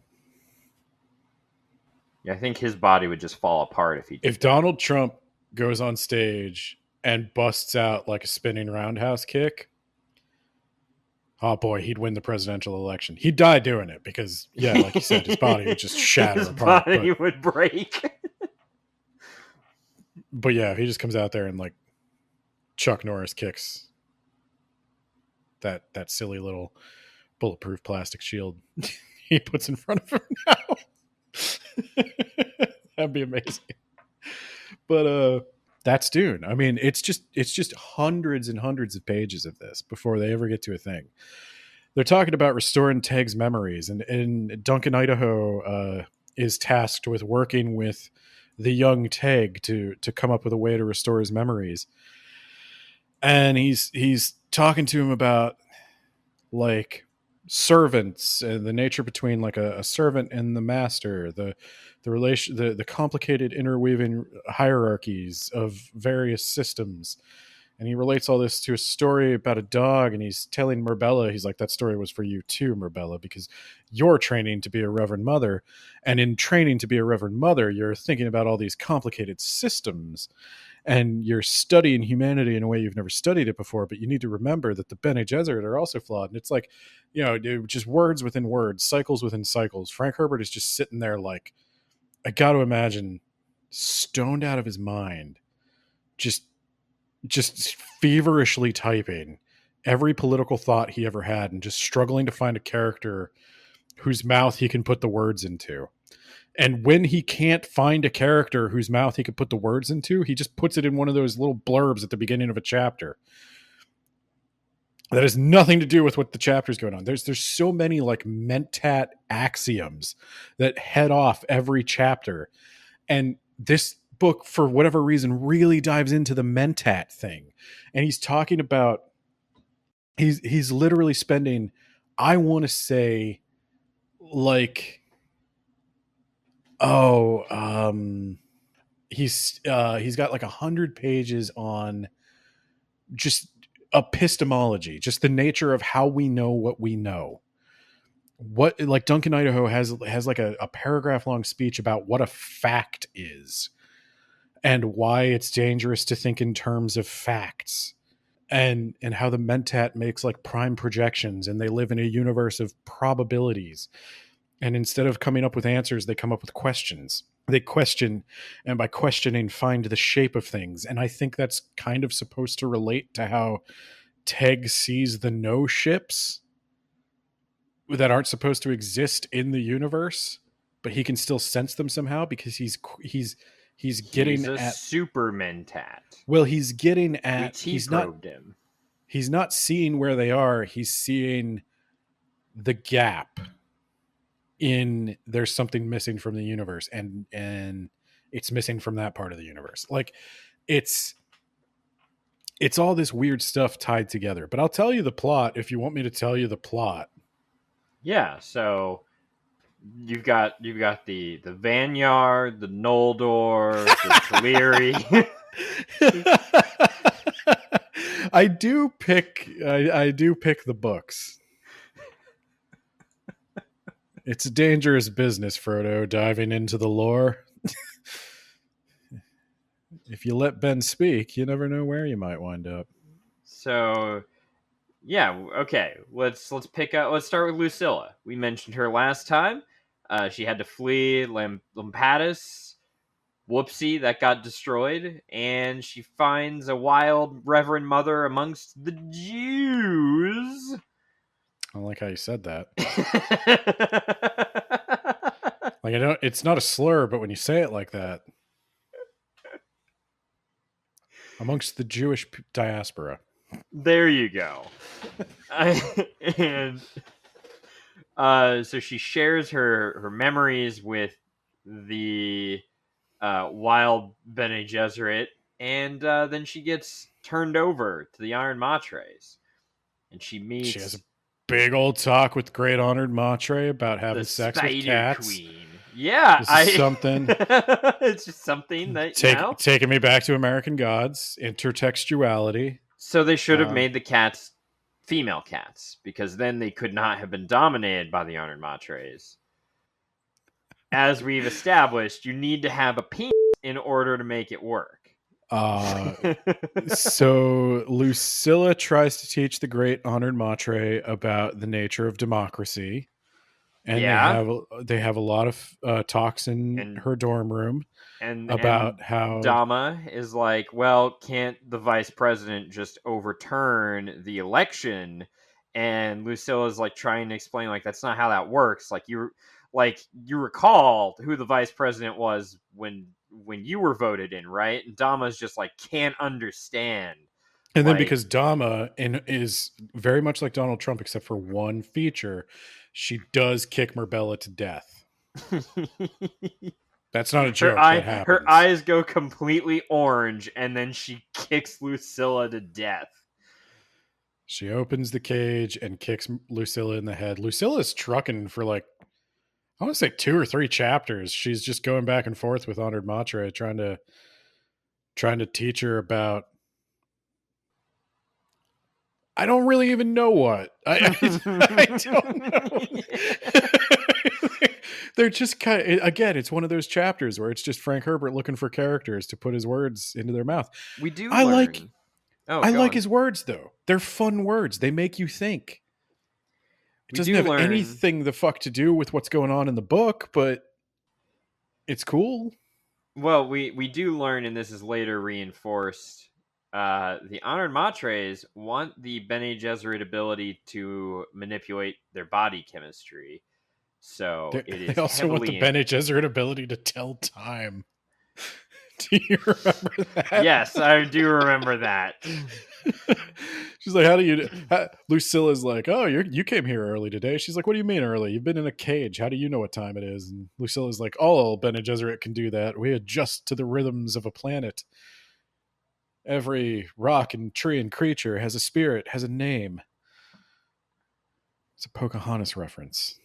S1: Yeah, I think his body would just fall apart if he did.
S2: If Donald Trump goes on stage and busts out like a spinning roundhouse kick, oh boy, he'd win the presidential election. He'd die doing it because, yeah, like you said, his body would just shatter
S1: his
S2: apart.
S1: His body would break.
S2: But yeah, if he just comes out there and like Chuck Norris kicks that silly little bulletproof plastic shield he puts in front of him now, that'd be amazing. But that's Dune. I mean, it's just hundreds and hundreds of pages of this before they ever get to a thing. They're talking about restoring Teg's memories, and Duncan Idaho is tasked with working with the young Teg to come up with a way to restore his memories. And he's talking to him about like servants and the nature between like a servant and the master, the relation, the complicated interweaving hierarchies of various systems. And he relates all this to a story about a dog, and he's telling Murbella, he's like, that story was for you too, Murbella, because you're training to be a Reverend Mother. And in training to be a Reverend Mother, you're thinking about all these complicated systems, and you're studying humanity in a way you've never studied it before. But you need to remember that the Bene Gesserit are also flawed. And it's like, just words within words, cycles within cycles. Frank Herbert is just sitting there like, I got to imagine, stoned out of his mind, just feverishly typing every political thought he ever had and just struggling to find a character whose mouth he can put the words into. And when he can't find a character whose mouth he can put the words into, he just puts it in one of those little blurbs at the beginning of a chapter. That has nothing to do with what the chapter's going on. There's so many like Mentat axioms that head off every chapter. And this book, for whatever reason, really dives into the Mentat thing. And he's talking about, he's literally spending, I want to say, like, he's got like 100 pages on just epistemology, just the nature of how we know what we know. What, like, Duncan Idaho has like a paragraph long speech about what a fact is and why it's dangerous to think in terms of facts, and how the Mentat makes like prime projections, and they live in a universe of probabilities. And instead of coming up with answers, they come up with questions. They question, and by questioning, find the shape of things. And I think that's kind of supposed to relate to how Teg sees the no ships that aren't supposed to exist in the universe, but he can still sense them somehow because he's getting
S1: a
S2: at
S1: super Mentat.
S2: Well, he's getting at,
S1: he's not him.
S2: He's not seeing where they are. He's seeing the gap there's something missing from the universe, and it's missing from that part of the universe. Like it's all this weird stuff tied together. But I'll tell you the plot if you want me to tell you the plot.
S1: Yeah, so you've got the Vanyard, the Noldor, the Teleri.
S2: I do pick the books. It's a dangerous business, Frodo, diving into the lore. If you let Ben speak, you never know where you might wind up.
S1: So, yeah, okay. Let's pick up. Let's start with Lucilla. We mentioned her last time. She had to flee Lampatus. Whoopsie, that got destroyed, and she finds a wild Reverend Mother amongst the Jews.
S2: I don't like how you said that. Like, I don't. It's not a slur, but when you say it like that, amongst the Jewish diaspora.
S1: There you go. And so she shares her memories with the wild Bene Gesserit, and then she gets turned over to the Iron Matres, and she meets.
S2: She has a big old talk with Great Honored Matre about having
S1: the
S2: sex
S1: Spider
S2: with cats.
S1: Queen. Yeah,
S2: this is something.
S1: It's just something that
S2: taking me back to American Gods, intertextuality.
S1: So they should have made the cats female cats, because then they could not have been dominated by the Honored Matres. As we've established, you need to have a penis in order to make it work.
S2: So Lucilla tries to teach the Great Honored Matre about the nature of democracy, and they have a lot of talks in her dorm room about how
S1: Dama is like, well, can't the vice president just overturn the election? And Lucilla's like trying to explain, like, that's not how that works. Like you recall who the vice president was when you were voted in, right? And Dama's just like, can't understand.
S2: And then because Dama is very much like Donald Trump, except for one feature, she does kick Marbella to death. That's not a joke.
S1: Her eyes go completely orange, and then she kicks Lucilla to death.
S2: She opens the cage and kicks Lucilla in the head. Lucilla's trucking for like, I want to say 2 or 3 chapters. She's just going back and forth with Honored Matre, trying to teach her about. I don't really even know what. I don't know. They're just kind of, again, it's one of those chapters where it's just Frank Herbert looking for characters to put his words into their mouth.
S1: We do.
S2: I like his words though. They're fun words. They make you think. It doesn't have anything the fuck to do with what's going on in the book, but it's cool.
S1: Well, we do learn, and this is later reinforced. The Honored Matres want the Bene Gesserit ability to manipulate their body chemistry. So
S2: they also want the Bene Gesserit ability to tell time. Do you remember that?
S1: Yes, I do remember that.
S2: She's like, Lucilla's like, oh, you came here early today. She's like, what do you mean early? You've been in a cage. How do you know what time it is? And Lucilla's like, all Bene Gesserit can do that. We adjust to the rhythms of a planet. Every rock and tree and creature has a spirit, has a name. It's a Pocahontas reference.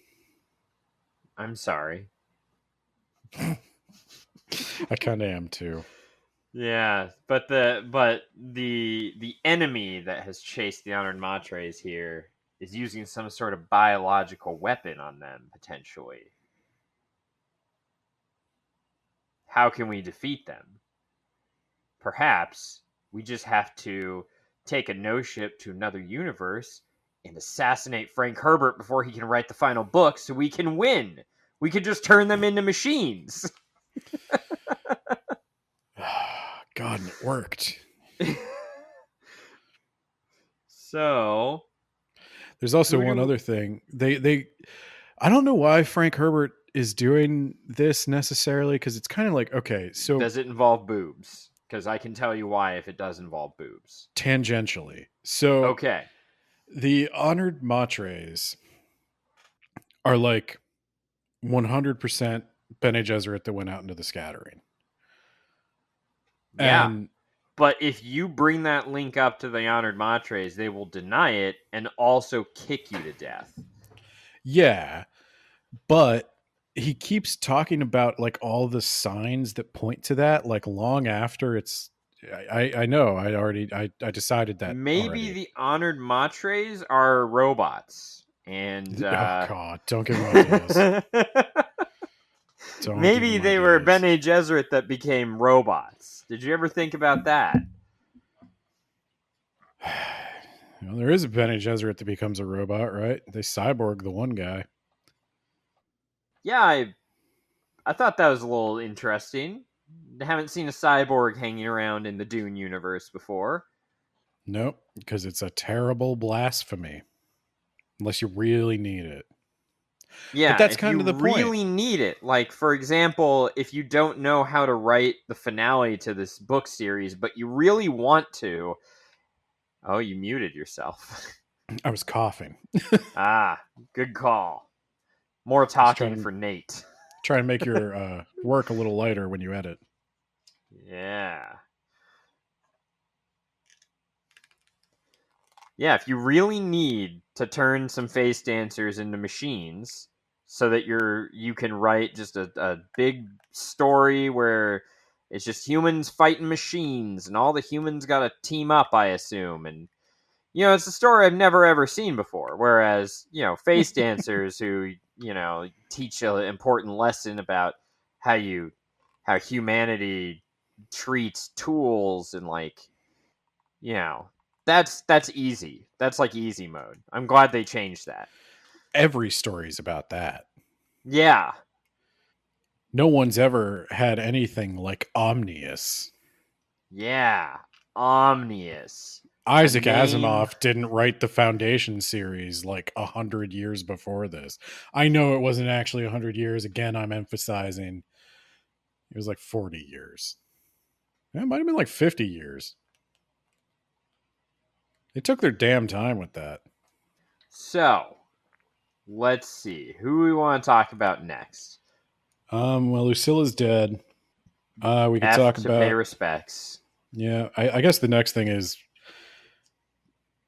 S1: I'm sorry.
S2: I kind of am too.
S1: Yeah, but the enemy that has chased the Honored Matres here is using some sort of biological weapon on them, potentially. How can we defeat them? Perhaps we just have to take a no ship to another universe and assassinate Frank Herbert before he can write the final book so we can win. We could just turn them into machines.
S2: God, it worked.
S1: So
S2: there's also one other thing. They I don't know why Frank Herbert is doing this necessarily, because it's kind of like, okay, so
S1: does it involve boobs? Because I can tell you why if it does involve boobs.
S2: Tangentially. So
S1: okay.
S2: The Honored Matres are like 100% Bene Gesserit that went out into the scattering.
S1: Yeah.
S2: And
S1: but if you bring that link up to the honored Matres, they will deny it and also kick you to death.
S2: yeah, but he keeps talking about like all the signs that point to that, like long after it's. I know. I decided that
S1: Maybe
S2: already.
S1: the honored Matres are robots, and
S2: Oh God! Don't give him ideas. Don't give
S1: maybe
S2: him
S1: they were
S2: ideas.
S1: Bene Gesserit that became robots. Did you ever think about that?
S2: Well, there is a Bene Gesserit that becomes a robot, right? They cyborg the one guy.
S1: Yeah, I thought that was a little interesting. I haven't seen a cyborg hanging around in the Dune universe before.
S2: Nope, because it's a terrible blasphemy. Unless you really need it. But
S1: Yeah,
S2: that's
S1: if you
S2: kind of the point.
S1: really need it, like for example, if you don't know how to write the finale to this book series, but you really want to, oh, you muted yourself.
S2: I was coughing.
S1: Ah, good call. More
S2: Just trying
S1: talking
S2: to
S1: for Nate.
S2: try and make your work a little lighter when you edit.
S1: Yeah. Yeah, if you really need to turn some face dancers into machines so that you can write just a big story where it's just humans fighting machines and all the humans got to team up, I assume. And it's a story I've never ever seen before. Whereas, face dancers who, teach an important lesson about how how humanity treats tools and like, you know, that's easy. That's like easy mode. I'm glad they changed that.
S2: Every story's about that.
S1: Yeah.
S2: No one's ever had anything like Omnius.
S1: Yeah. Omnius. A
S2: Isaac
S1: name.
S2: Asimov didn't write the Foundation series like 100 years before this. I know it wasn't actually 100 years. Again, I'm emphasizing it was like 40 years. It might have been like 50 years. They took their damn time with that.
S1: So, let's see. Who we want to talk about next?
S2: Well, Lucilla's dead. We could
S1: F
S2: talk
S1: to pay
S2: about.
S1: respects.
S2: Yeah, I guess the next thing is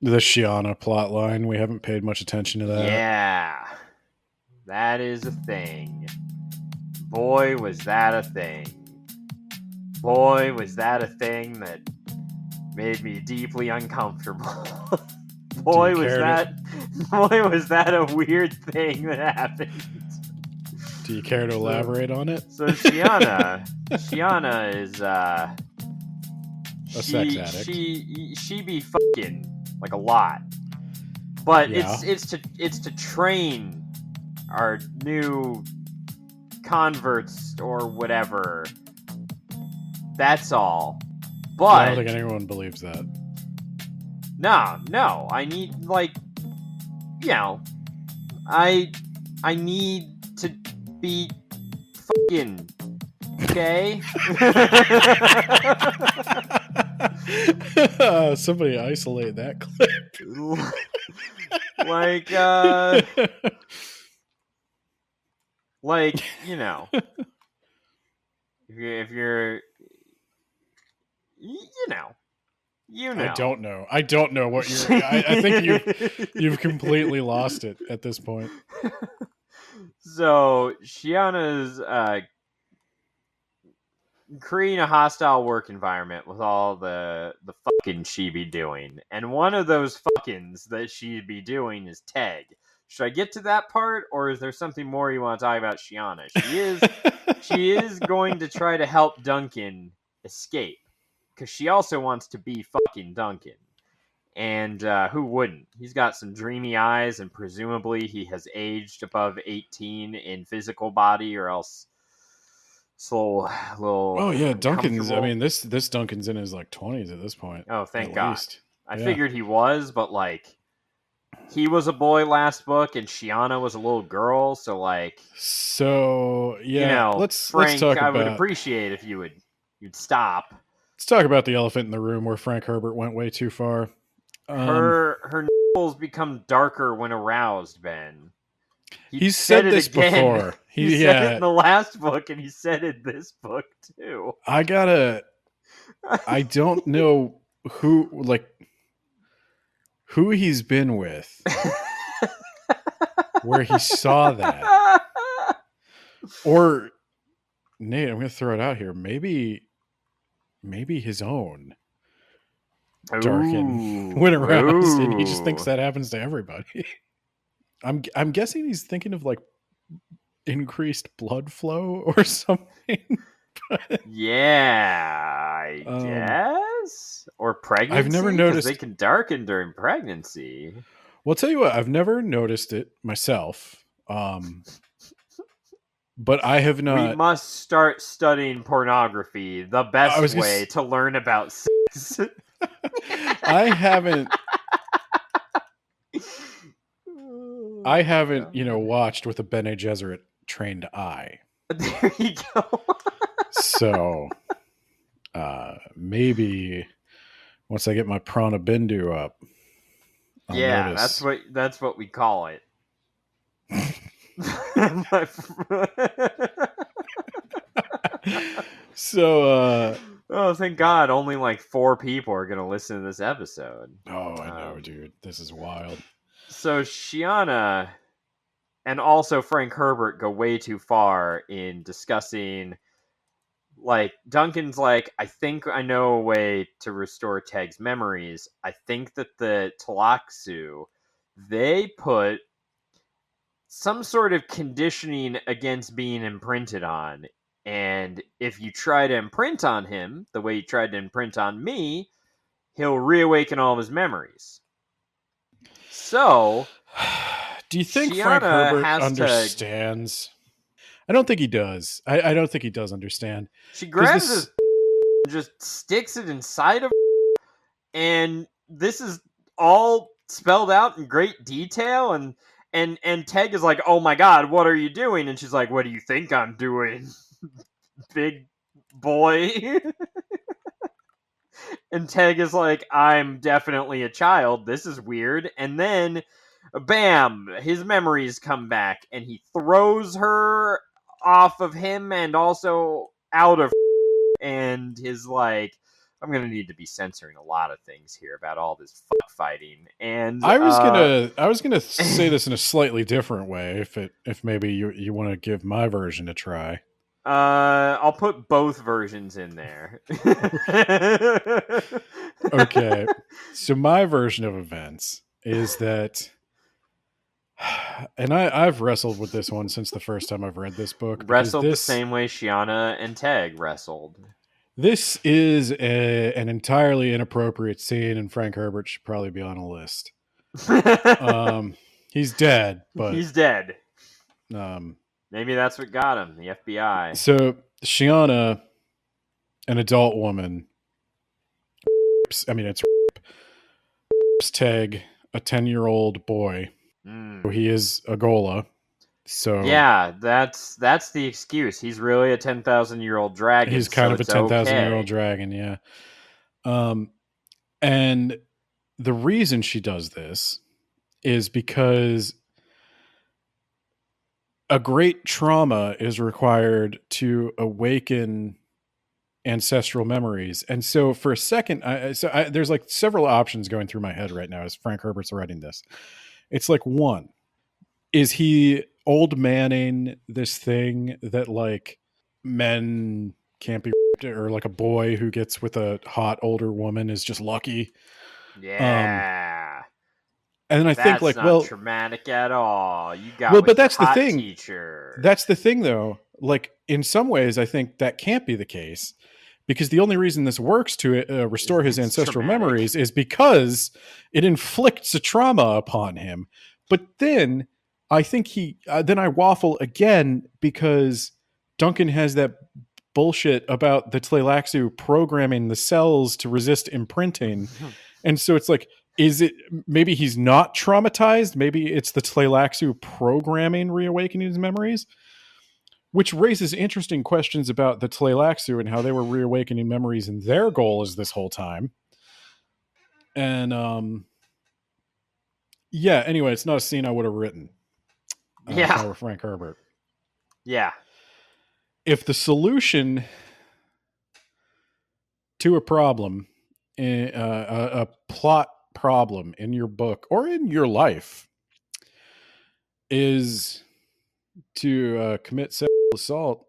S2: the Shiana plot line. We haven't paid much attention to that.
S1: Yeah. That is a thing. Boy, was that a thing. Boy, was that a thing that made me deeply uncomfortable. Boy, was that a weird thing that happened.
S2: Do you care to elaborate on it?
S1: So Shiana is
S2: a sex addict.
S1: She be fucking like a lot. But
S2: Yeah.
S1: it's to train our new converts or whatever. That's all. But
S2: I don't think anyone believes that.
S1: No. I need I need to be fucking okay.
S2: Somebody isolate that clip.
S1: like if you're
S2: I don't know what you're. I think you've completely lost it at this point.
S1: So Shiana's creating a hostile work environment with all the fucking she be doing, and one of those fuckings that she'd be doing is Teg. Should I get to that part, or is there something more you want to talk about Shiana? She is going to try to help Duncan escape, because she also wants to be fucking Duncan. And who wouldn't? He's got some dreamy eyes, and presumably he has aged above 18 in physical body, or else it's a little
S2: Oh yeah, Duncan's. I
S1: uncomfortable.
S2: mean, this Duncan's in his like 20s at this point.
S1: Oh, thank
S2: at
S1: God.
S2: least.
S1: I figured he was, but like he was a boy last book, and Shiana was a little girl. So like,
S2: so yeah, let's
S1: Frank,
S2: talk
S1: I
S2: about.
S1: would appreciate if you'd stop.
S2: Let's talk about the elephant in the room where Frank Herbert went way too far.
S1: Her nipples become darker when aroused, Ben.
S2: He's said this
S1: again.
S2: before.
S1: He said it in the last book, and he said it in this book too.
S2: I don't know who he's been with where he saw that. Or Nate, I'm going to throw it out here. Maybe his own Darkin went around and he just thinks that happens to everybody. I'm guessing he's thinking of like increased blood flow or something.
S1: Yeah, I guess. Or pregnancy.
S2: I've never noticed
S1: they can darken during pregnancy.
S2: Well, I'll tell you what, I've never noticed it myself. But I have not.
S1: We must start studying pornography. The best way to learn about sex.
S2: I haven't, watched with a Bene Gesserit trained eye.
S1: There you go.
S2: So, maybe once I get my prana bindu up.
S1: Yeah, notice. that's what we call it.
S2: So,
S1: oh, thank God, only like 4 people are going to listen to this episode.
S2: Oh, I know, dude. This is wild.
S1: So Shiana and also Frank Herbert go way too far in discussing, like, Duncan's like, I think I know a way to restore Teg's memories. I think that the Tlaxu, they put some sort of conditioning against being imprinted on. And if you try to imprint on him the way you tried to imprint on me, he'll reawaken all of his memories. So,
S2: do you think Frank Herbert understands? I don't think he does. I don't think he does understand.
S1: She grabs his and just sticks it inside of and this is all spelled out in great detail, and Teg is like, oh my God, what are you doing? And she's like, what do you think I'm doing, big boy? And Teg is like, I'm definitely a child. This is weird. And then, bam, his memories come back, and he throws her off of him and also out of and is like, I'm gonna need to be censoring a lot of things here about all this fuck fighting. And
S2: I was gonna say this in a slightly different way. If maybe you want to give my version a try.
S1: I'll put both versions in there.
S2: Okay, so my version of events is that, and I've wrestled with this one since the first time I've read this book.
S1: Wrestled the same way Shiana and Teg wrestled.
S2: This is an entirely inappropriate scene, and Frank Herbert should probably be on a list. He's dead, but
S1: he's dead. Maybe that's what got him, the FBI.
S2: So Shiana, an adult woman, it's Teg, a 10-year-old boy. He is a Ghola. So
S1: yeah, that's the excuse. He's really a 10,000-year-old dragon.
S2: He's kind of a 10,000-year-old dragon, yeah. And the reason she does this is because a great trauma is required to awaken ancestral memories. And so for a second, there's like several options going through my head right now as Frank Herbert's writing this. It's like, one, is he old manning this thing that like men can't be, or like a boy who gets with a hot older woman is just lucky?
S1: Yeah.
S2: And then I think like,
S1: not traumatic at all. You got but that's the thing. Teacher.
S2: That's the thing, though. Like in some ways, I think that can't be the case, because the only reason this works to restore his ancestral memories is because it inflicts a trauma upon him. But then I think I waffle again, because Duncan has that bullshit about the Tlaxu programming the cells to resist imprinting. And so it's like, is it maybe he's not traumatized? Maybe it's the Tlaxu programming reawakening his memories, which raises interesting questions about the Tlaxu and how they were reawakening memories in their goals this whole time. And yeah, anyway, it's not a scene I would have written. If I were Frank Herbert.
S1: Yeah.
S2: If the solution to a problem, a plot problem in your book or in your life, is to commit sexual assault,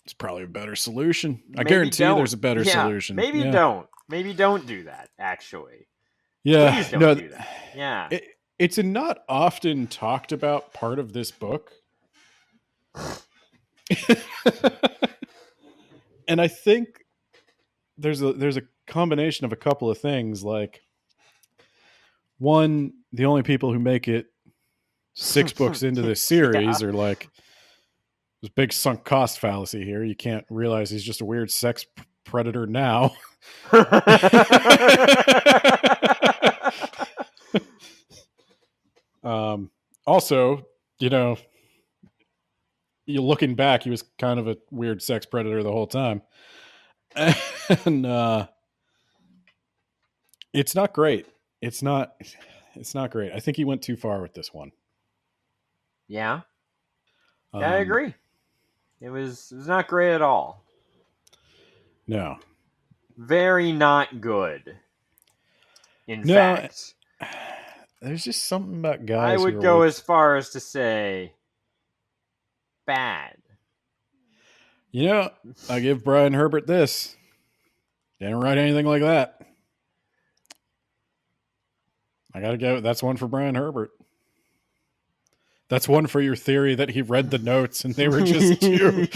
S2: it's probably a better solution. I guarantee there's a better solution.
S1: Maybe don't. Maybe don't do that, actually.
S2: Yeah.
S1: Please don't do that. Yeah.
S2: It's a not often talked about part of this book. And I think there's a combination of a couple of things. Like, one, the only people who make it 6 books into this series are like, there's a big sunk cost fallacy here. You can't realize he's just a weird sex predator now. Also, you looking back, he was kind of a weird sex predator the whole time. And it's not great. It's not great. I think he went too far with this one.
S1: Yeah. I agree. It was not great at all.
S2: No.
S1: Very not good. In fact.
S2: There's just something about guys.
S1: I would go as far as to say bad.
S2: I give Brian Herbert this. Didn't write anything like that. I gotta go. That's one for Brian Herbert. That's one for your theory that he read the notes and they were just too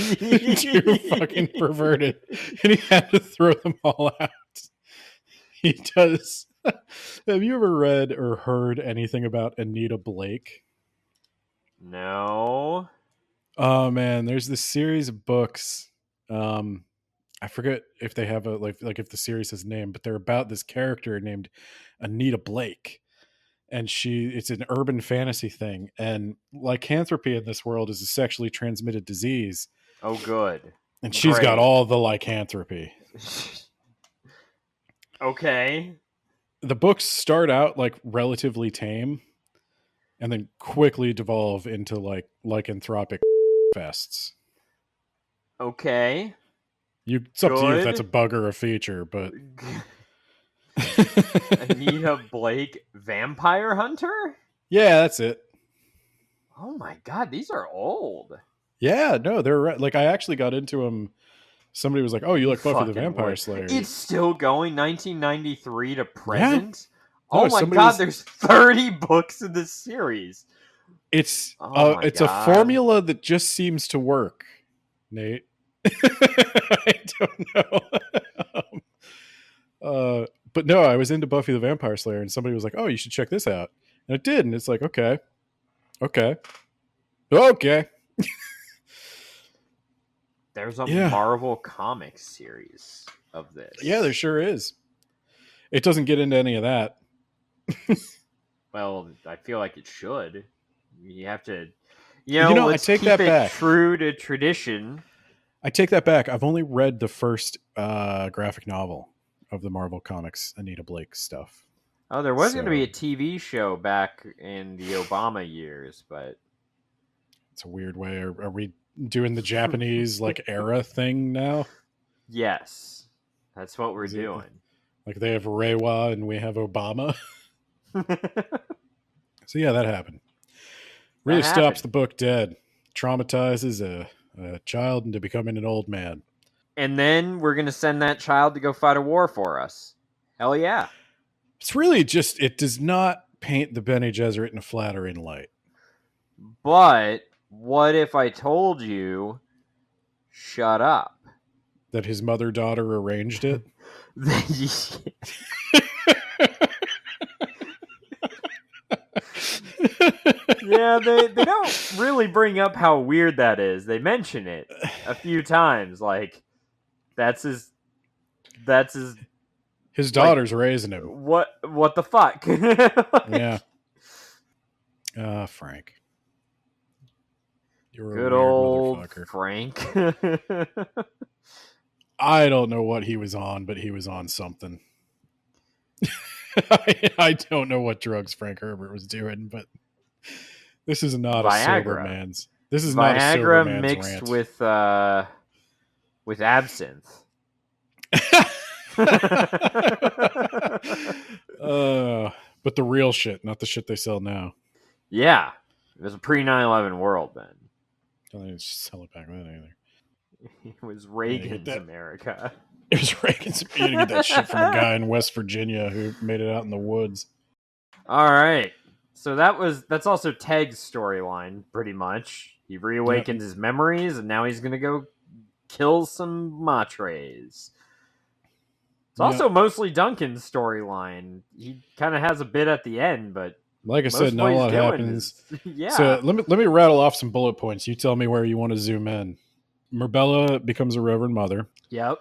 S2: fucking perverted, and he had to throw them all out. He does. Have you ever read or heard anything about Anita Blake?
S1: No.
S2: Oh man, there's this series of books. I forget if they have a like if the series has a name, but they're about this character named Anita Blake. And it's an urban fantasy thing. And lycanthropy in this world is a sexually transmitted disease.
S1: Oh, good.
S2: And she's got all the lycanthropy.
S1: Okay.
S2: The books start out like relatively tame and then quickly devolve into like lycanthropic fests.
S1: Okay.
S2: It's up to you if that's a bug or a feature, but...
S1: Anita Blake, Vampire Hunter?
S2: Yeah, that's it.
S1: Oh my god, these are old.
S2: Yeah, no, they're right. Like, I actually got into them. Somebody was like, "Oh, you like Buffy the Vampire Slayer?"
S1: It's still going, 1993 to present.
S2: Yeah.
S1: Oh my god, there's 30 books in this series.
S2: It's a formula that just seems to work, Nate. I don't know. But no, I was into Buffy the Vampire Slayer, and somebody was like, "Oh, you should check this out," and it did, and it's like, okay.
S1: There's a Marvel Comics series of this.
S2: Yeah, there sure is. It doesn't get into any of that.
S1: Well, I feel like it should. You have to,
S2: I take that back.
S1: True to tradition.
S2: I take that back. I've only read the first graphic novel of the Marvel Comics Anita Blake stuff.
S1: Oh, there was going to be a TV show back in the Obama years, but
S2: it's a weird way. Are we doing the Japanese like era thing now?
S1: Yes, that's what we're doing.
S2: Like they have Reiwa and we have Obama. So yeah, that happened. Really stops the book dead. Traumatizes a child into becoming an old man.
S1: And then we're going to send that child to go fight a war for us. Hell yeah.
S2: It's really just, it does not paint the Bene Gesserit in a flattering light.
S1: But what if I told you, shut up?
S2: That his mother-daughter arranged it?
S1: Yeah, they don't really bring up how weird that is. They mention it a few times, like that's his
S2: daughter's raising him.
S1: What the fuck?
S2: Yeah. Frank. You're
S1: good
S2: a weird
S1: old
S2: motherfucker.
S1: Frank.
S2: I don't know what he was on, but he was on something. I don't know what drugs Frank Herbert was doing, but This is not a sober
S1: Viagra.
S2: man's. This is not a sober
S1: Viagra
S2: man's
S1: mixed
S2: rant.
S1: with absinthe.
S2: But the real shit, not the shit they sell now.
S1: Yeah, it was a pre 9/11 world then.
S2: Don't even sell it back then either.
S1: It was Reagan's America.
S2: It was Reagan's. You didn't get that shit from a guy in West Virginia who made it out in the woods.
S1: All right, so that's also Teg's storyline, pretty much. He reawakens his memories, and now he's gonna go kill some Matres. It's also mostly Duncan's storyline. He kind of has a bit at the end, but
S2: like I said, not a lot happens.
S1: Yeah.
S2: So let me rattle off some bullet points. You tell me where you want to zoom in. Merbella becomes a Reverend Mother.
S1: Yep.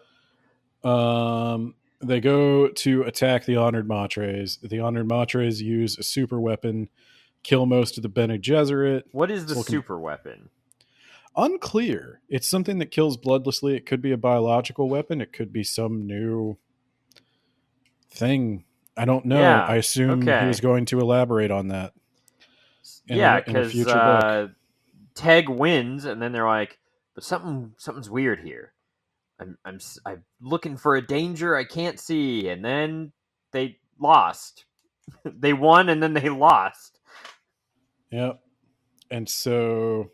S2: They go to attack the Honored Matres. The Honored Matres use a super weapon, kill most of the Bene Gesserit.
S1: What is the super weapon?
S2: Unclear. It's something that kills bloodlessly. It could be a biological weapon. It could be some new thing. I don't know.
S1: Yeah,
S2: I assume he was going to elaborate on that.
S1: Because Teg wins, and then they're like, "But something's weird here. I'm looking for a danger I can't see," and then they lost. They won, and then they lost.
S2: Yep. And so,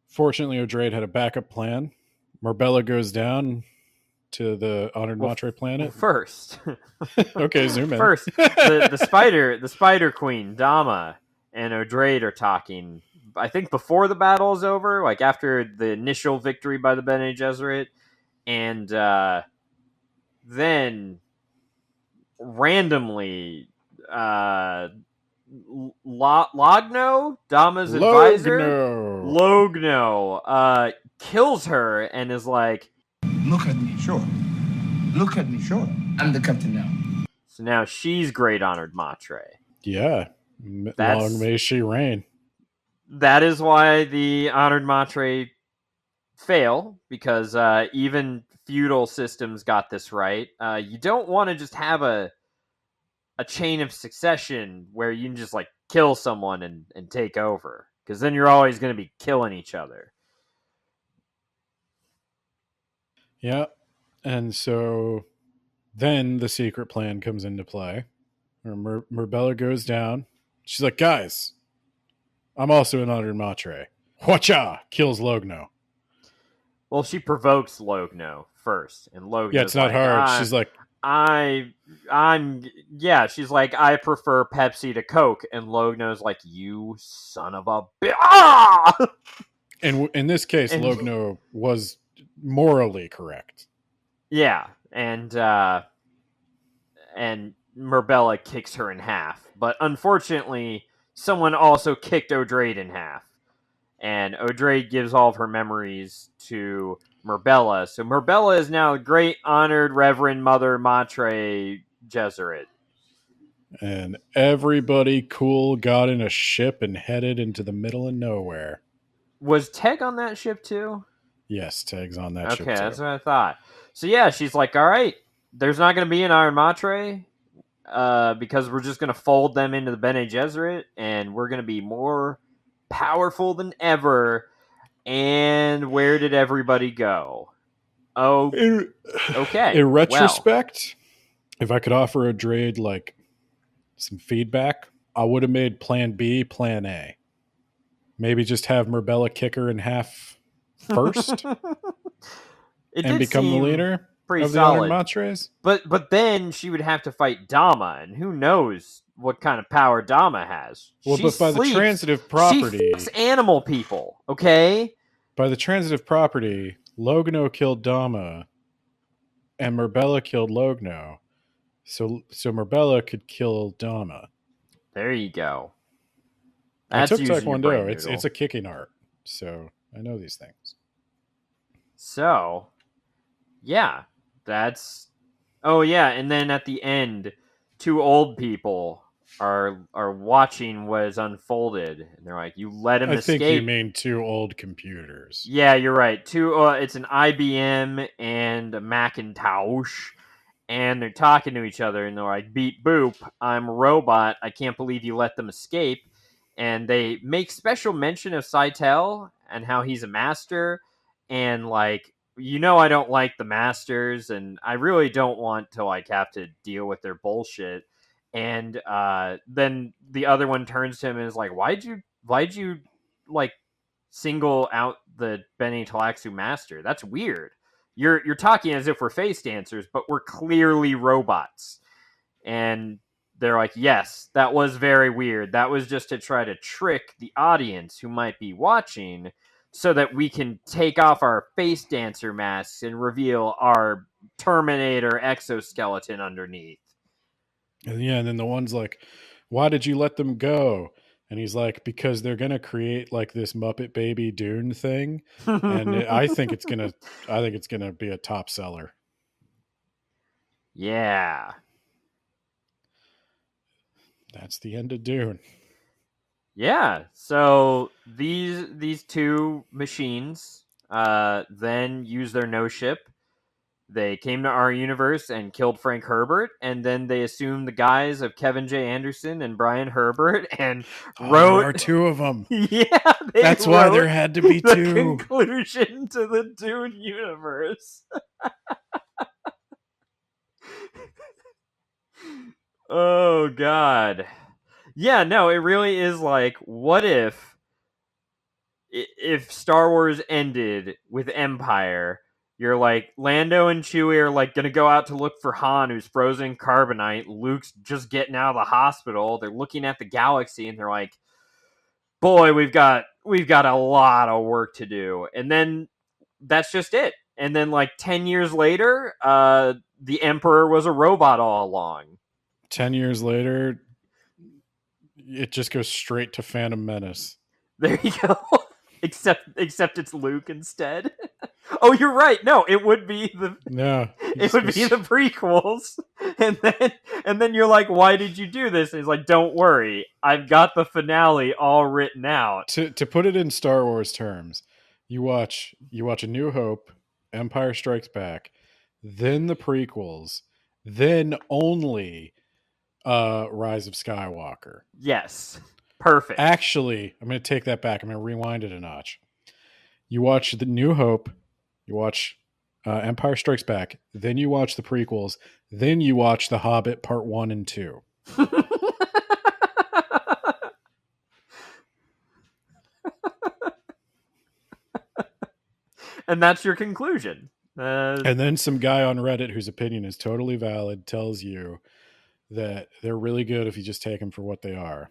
S2: fortunately, O'Drade had a backup plan. Merbella goes down to the Honored Matre planet.
S1: First.
S2: Okay, zoom in.
S1: First, the Spider Queen, Dama, and O'Drade are talking, I think before the battle is over, like after the initial victory by the Bene Gesserit, and then randomly Logno, Dama's advisor, Logno, kills her and is like,
S3: "Look at me, sure. Look at me, sure. I'm the captain now."
S1: So now she's Great Honored Matre.
S2: Yeah. Long may she reign.
S1: That is why the Honored Matre fail, because even feudal systems got this right. You don't want to just have a chain of succession where you can just like kill someone and take over, because then you're always going to be killing each other.
S2: Yeah. And so then the secret plan comes into play. Merbella goes down. She's like, "Guys, I'm also an Honored Matre." Whatcha! Kills Logno.
S1: Well, she provokes Logno first, and Logno.
S2: Yeah, it's not hard. She's like,
S1: she's like, "I prefer Pepsi to Coke," and Logno's like, "You son of a bitch!" Ah!
S2: And in this case, Logno was morally correct.
S1: Yeah, and Merbella kicks her in half, but unfortunately, someone also kicked O'Drade in half, and O'Drade gives all of her memories to Merbella. So Merbella is now Great Honored Reverend Mother Matre Gesserit.
S2: And everybody cool got in a ship and headed into the middle of nowhere.
S1: Was Teg on that ship too?
S2: Yes, Teg's on that ship too.
S1: Okay, that's what I thought. So yeah, she's like, "All right, there's not going to be an Iron Matre because we're just going to fold them into the Bene Gesserit, and we're going to be more powerful than ever." And where did everybody go? Oh, okay.
S2: In retrospect, if I could offer O'Drade like some feedback, I would have made Plan B, Plan A. Maybe just have Merbella kick her in half first and become the leader of the Honored Matres.
S1: But then she would have to fight Dama, and who knows what kind of power Dama has.
S2: Well, but by the transitive property...
S1: She fucks animal people, okay?
S2: By the transitive property, Logno killed Dama, and Merbella killed Logno. So Merbella could kill Dama.
S1: There you go.
S2: I took Taekwondo. It's a kicking art, so I know these things.
S1: So, yeah, that's... Oh, yeah, and then at the end, two old people are watching what is unfolded, and they're like, "You let him escape."
S2: I think you mean two old computers.
S1: Yeah, you're right. It's an IBM and a Macintosh, and they're talking to each other, and they're like, "Beep boop, I'm a robot. I can't believe you let them escape." And they make special mention of Seitel and how he's a master, and like, I don't like the masters, and I really don't want to like have to deal with their bullshit. And then the other one turns to him and is like, "Why'd you like single out the Bene Talaxu master? That's weird. You're talking as if we're face dancers, but we're clearly robots." And they're like, "Yes, that was very weird. That was just to try to trick the audience who might be watching so that we can take off our face dancer masks and reveal our Terminator exoskeleton underneath."
S2: And yeah, and then the one's like, "Why did you let them go?" And he's like, "Because they're gonna create like this Muppet Baby Dune thing, and I think it's gonna be a top seller."
S1: Yeah.
S2: That's the end of Dune.
S1: Yeah. So these two machines then use their no ship. They came to our universe and killed Frank Herbert, and then they assumed the guise of Kevin J. Anderson and Brian Herbert and
S2: There
S1: wrote.
S2: are two of them.
S1: Yeah,
S2: That's why there had to be
S1: the
S2: two.
S1: conclusion to the Dune universe. Oh God. Yeah, no, it really is like, what if Star Wars ended with Empire? You're like, Lando and Chewie are like gonna go out to look for Han, who's frozen in carbonite. Luke's just getting out of the hospital. They're looking at the galaxy, and they're like, "Boy, we've got a lot of work to do." And then that's just it. And then like 10 years later, the Emperor was a robot all along.
S2: 10 years later, it just goes straight to Phantom Menace.
S1: There you go. except it's Luke instead. Oh, you're right. No, it would be the
S2: No,
S1: it would be the prequels. And then you're like, "Why did you do this?" And he's like, "Don't worry. I've got the finale all written out."
S2: to put it in Star Wars terms, you watch A New Hope, Empire Strikes Back, then the prequels, then only Rise of Skywalker.
S1: Yes. Perfect.
S2: Actually, I'm going to take that back. I'm going to rewind it a notch. You watch The New Hope, you watch Empire Strikes Back, then you watch the prequels, then you watch The Hobbit Part 1 and 2.
S1: And that's your conclusion.
S2: And then some guy on Reddit whose opinion is totally valid tells you that they're really good if you just take them for what they are.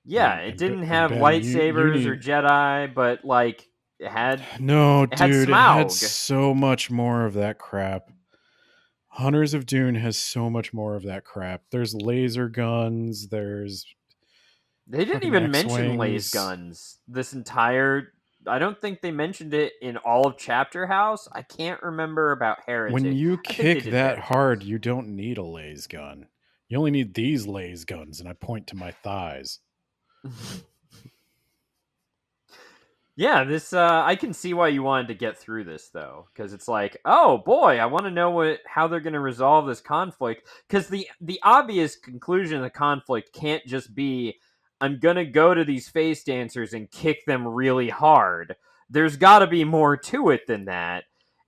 S1: Yeah, it didn't have
S2: Ben,
S1: lightsabers or Jedi, but like it had
S2: dude, it had
S1: Smaug.
S2: so much more of that crap. Hunters of Dune has so much more of that crap. There's laser guns. There's
S1: They didn't
S2: fucking
S1: even mention
S2: X-Wings.
S1: laser guns this entire. I don't think they mentioned it in all of Chapterhouse. I can't remember about Heretic.
S2: When you
S1: I think they
S2: kick
S1: did
S2: that
S1: Heretics.
S2: hard, you don't need a laser gun. You only need these laser guns, and I point to my thighs.
S1: Yeah, this I can see why you wanted to get through this though, because it's like, oh boy, I want to know how they're going to resolve this conflict. Because the obvious conclusion of the conflict can't just be, I'm gonna go to these face dancers and kick them really hard. There's got to be more to it than that,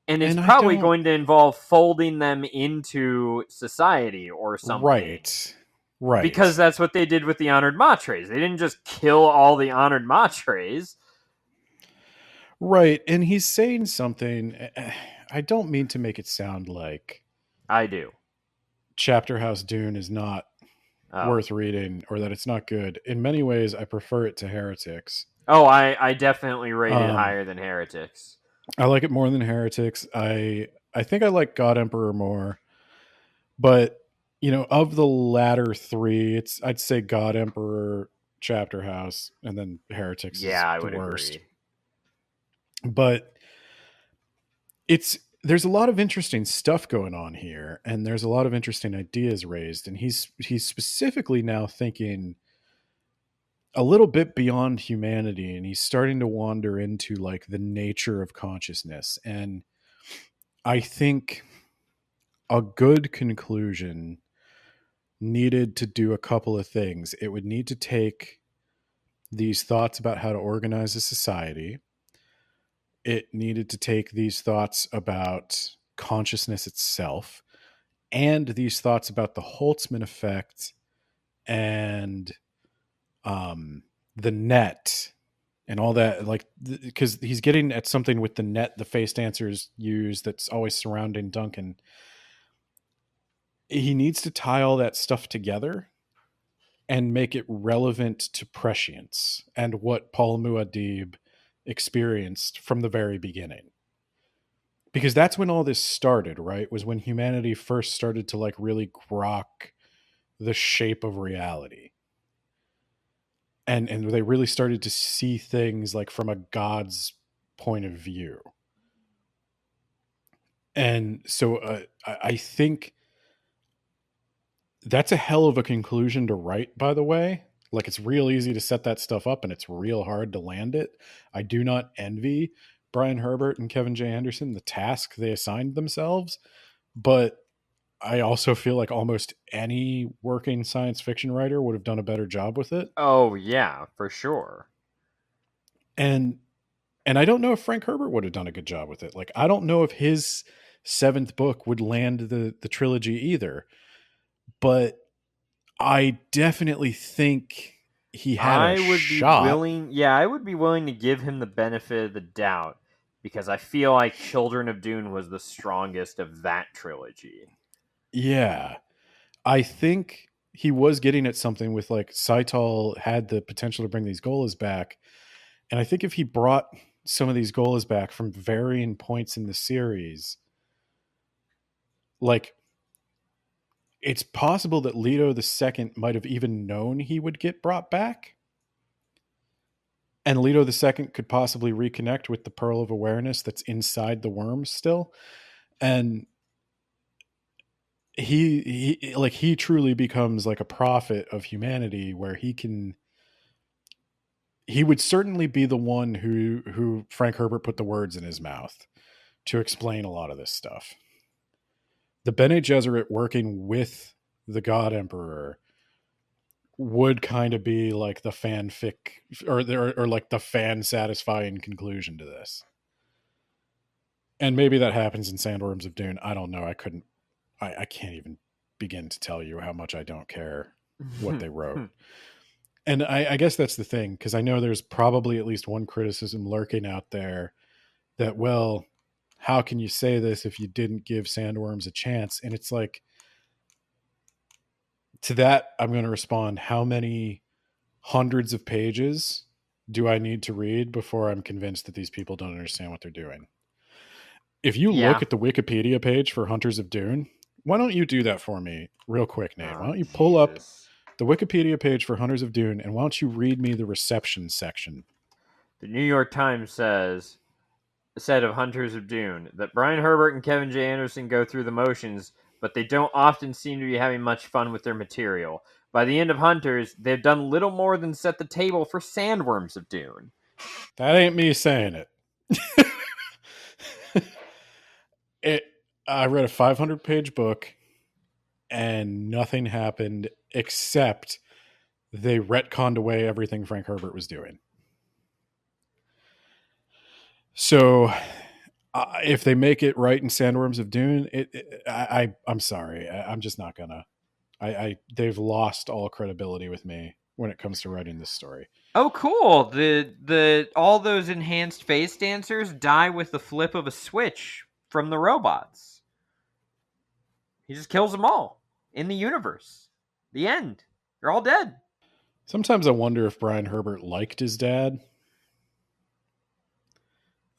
S1: and it's probably going to involve folding them into society or something.
S2: Right.
S1: Because that's what they did with the honored Matres. They didn't just kill all the honored Matres.
S2: Right, and he's saying something. I don't mean to make it sound like
S1: I do.
S2: Chapterhouse Dune is not worth reading or that it's not good. In many ways, I prefer it to Heretics.
S1: Oh, I definitely rate it higher than Heretics.
S2: I like it more than Heretics. I think I like God Emperor more. But, of the latter three, I'd say God Emperor, Chapterhouse, and then Heretics is
S1: I
S2: the
S1: would
S2: worst.
S1: agree.
S2: But there's a lot of interesting stuff going on here, and there's a lot of interesting ideas raised, and he's specifically now thinking a little bit beyond humanity, and he's starting to wander into like the nature of consciousness. And I think a good conclusion needed to do a couple of things. It would need to take these thoughts about how to organize a society. It needed to take these thoughts about consciousness itself and these thoughts about the Holtzman effect and the net and all that, like, because he's getting at something with the net the face dancers use that's always surrounding Duncan. He needs to tie all that stuff together and make it relevant to prescience and what Paul Muad'Dib experienced from the very beginning. Because that's when all this started, right? Was when humanity first started to like really grok the shape of reality. And they really started to see things like from a god's point of view. And so I think that's a hell of a conclusion to write, by the way. Like, it's real easy to set that stuff up and it's real hard to land it. I do not envy Brian Herbert and Kevin J. Anderson the task they assigned themselves, but I also feel like almost any working science fiction writer would have done a better job with it.
S1: Oh yeah, for sure.
S2: And I don't know if Frank Herbert would have done a good job with it. Like, I don't know if his seventh book would land the trilogy either. But I definitely think he had a shot.
S1: I would be willing to give him the benefit of the doubt because I feel like Children of Dune was the strongest of that trilogy.
S2: Yeah. I think he was getting at something with like Saital had the potential to bring these Gholas back. And I think if he brought some of these Gholas back from varying points in the series, like, it's possible that Leto II might have even known he would get brought back. And Leto II could possibly reconnect with the Pearl of Awareness that's inside the worm still. And he truly becomes like a prophet of humanity where he would certainly be the one who Frank Herbert put the words in his mouth to explain a lot of this stuff. The Bene Gesserit working with the God Emperor would kind of be like the fanfic or like the fan satisfying conclusion to this. And maybe that happens in Sandworms of Dune. I don't know. I can't even begin to tell you how much I don't care what they wrote. And I guess that's the thing, because I know there's probably at least one criticism lurking out there that, well, how can you say this if you didn't give Sandworms a chance? And it's like, to that, I'm going to respond, how many hundreds of pages do I need to read before I'm convinced that these people don't understand what they're doing? If you look at the Wikipedia page for Hunters of Dune, why don't you do that for me real quick, Nate? Why don't you pull up the Wikipedia page for Hunters of Dune, and why don't you read me the reception section?
S1: The New York Times said of Hunters of Dune that Brian Herbert and Kevin J. Anderson go through the motions, but they don't often seem to be having much fun with their material. By the end of Hunters, they've done little more than set the table for Sandworms of Dune.
S2: That ain't me saying it. I read a 500-page book, and nothing happened except they retconned away everything Frank Herbert was doing. So if they make it right in Sandworms of Dune, I'm sorry. I'm just not gonna. They've lost all credibility with me when it comes to writing this story.
S1: Oh, cool! The all those enhanced face dancers die with the flip of a switch from the robots. He just kills them all in the universe. The end. They're all dead.
S2: Sometimes I wonder if Brian Herbert liked his dad.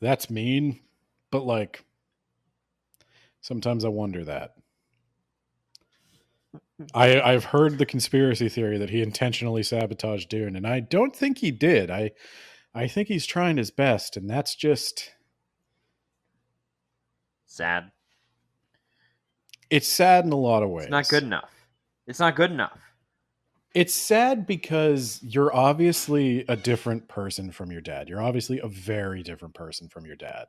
S2: That's mean, but like, sometimes I wonder that. I've heard the conspiracy theory that he intentionally sabotaged Dune, and I don't think he did. I think he's trying his best, and that's just
S1: sad.
S2: It's sad in a lot of ways.
S1: It's not good enough. It's not good enough.
S2: It's sad because you're obviously a different person from your dad. You're obviously a very different person from your dad.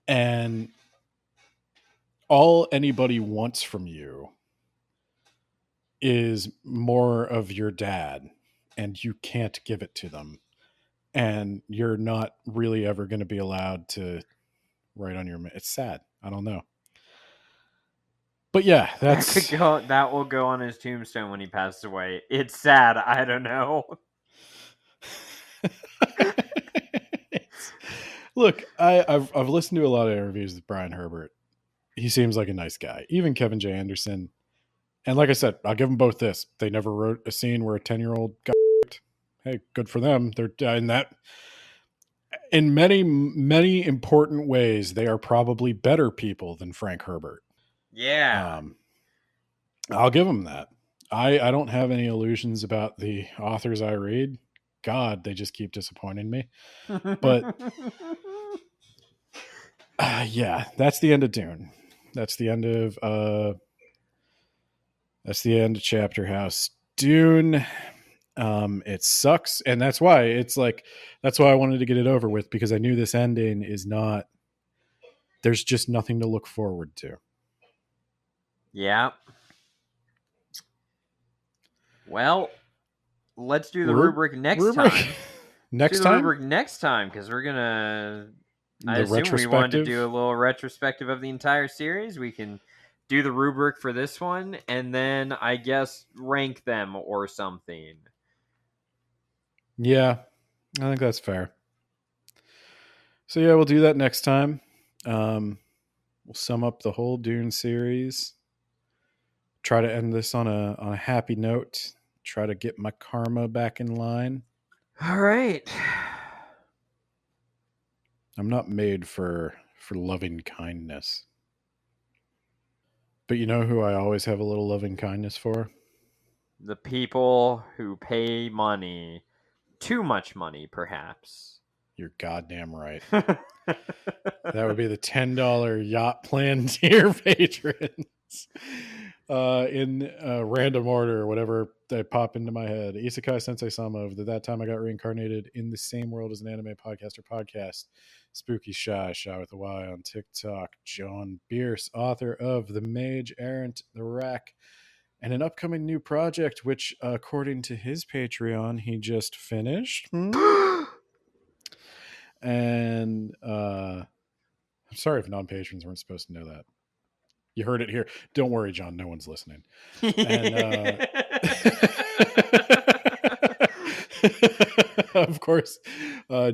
S2: And all anybody wants from you is more of your dad, and you can't give it to them. And you're not really ever going to be allowed to write on your... It's sad. I don't know. But yeah,
S1: that will go on his tombstone when he passes away. It's sad. I don't know.
S2: Look, I've listened to a lot of interviews with Brian Herbert. He seems like a nice guy. Even Kevin J. Anderson. And like I said, I'll give them both this. They never wrote a scene where a 10-year-old got... Hey, good for them. They're in that... In many, many important ways, they are probably better people than Frank Herbert.
S1: Yeah.
S2: I'll give them that. I don't have any illusions about the authors I read. God, they just keep disappointing me. But yeah, that's the end of Dune. That's the end of Chapterhouse. Dune. It sucks, and that's why I wanted to get it over with, because I knew this ending is not... There's just nothing to look forward to.
S1: Yeah. Well, let's do the rubric next time.
S2: Next time?
S1: Rubric next time, because we're gonna... I assume we wanted to do a little retrospective of the entire series. We can do the rubric for this one, and then I guess rank them or something.
S2: Yeah, I think that's fair. So yeah, we'll do that next time. We'll sum up the whole Dune series. Try to end this on a happy note. Try to get my karma back in line.
S1: All right.
S2: I'm not made for loving kindness. But you know who I always have a little loving kindness for?
S1: The people who pay money. Too much money, perhaps.
S2: You're goddamn right. That would be the $10 yacht plan tier patrons. In random order, whatever they pop into my head. Isekai Sensei Sama of That Time I Got Reincarnated in the Same World as an Anime Podcaster podcast. Spooky Shy with a Y on TikTok. John Bierce, author of The Mage Errant, The Rack, and an upcoming new project, which, according to his Patreon, he just finished. And I'm sorry if non-patrons weren't supposed to know that. You heard it here. Don't worry, John. No one's listening. And of course,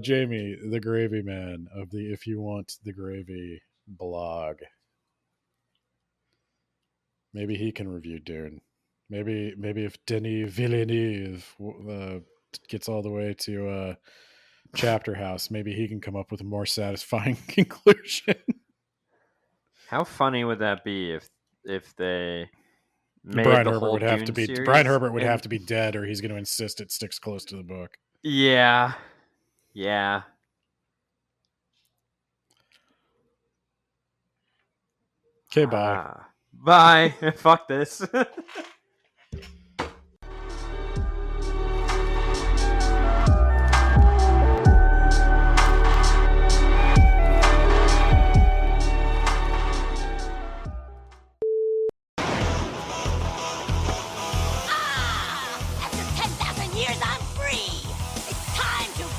S2: Jamie, the Gravy Man of the If You Want the Gravy blog. Maybe he can review Dune. Maybe if Denis Villeneuve gets all the way to Chapterhouse, maybe he can come up with a more satisfying conclusion.
S1: How funny would that be if they made
S2: Brian
S1: the
S2: Herbert
S1: whole
S2: would have
S1: Dune
S2: to be
S1: series
S2: Brian Herbert would have to be dead, or he's going to insist it sticks close to the book.
S1: Yeah.
S2: Okay, bye.
S1: Bye. Fuck this.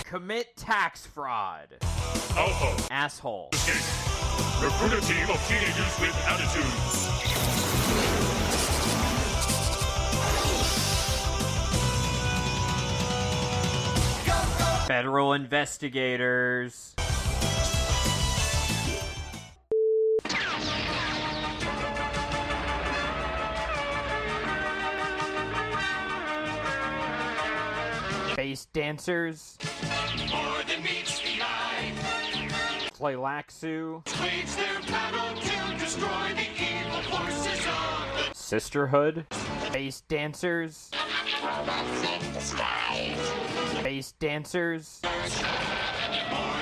S1: Commit tax fraud.
S4: Alpha.
S1: Asshole.
S4: Escape. Recruit a team of teenagers with attitudes.
S1: Federal investigators. Space dancers.
S4: More than meets the eye.
S1: Play Laxu.
S4: Wage their battle to destroy the evil forces of the
S1: Sisterhood. Space dancers. Space dancers.
S4: more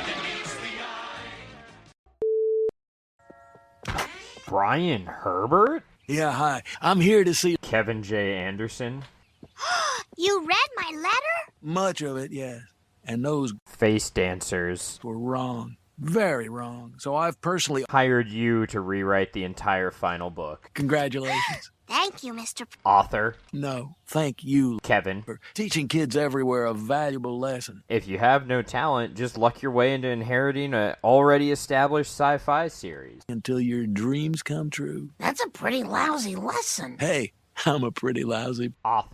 S4: than meets the eye.
S1: Brian Herbert.
S5: Yeah, hi. I'm here to see
S1: Kevin J. Anderson.
S6: You read my letter?
S5: much of it, yes. And those
S1: Face dancers.
S5: were wrong. very wrong. So I've personally
S1: Hired you to rewrite the entire final book.
S5: congratulations.
S6: Thank you, Mr.
S1: Author,
S5: No, thank you
S1: Kevin.
S5: for teaching kids everywhere a valuable lesson.
S1: If you have no talent, just luck your way into inheriting an already established sci-fi series.
S5: Until your dreams come true.
S6: That's a pretty lousy lesson.
S5: Hey, I'm a pretty lousy
S1: Author.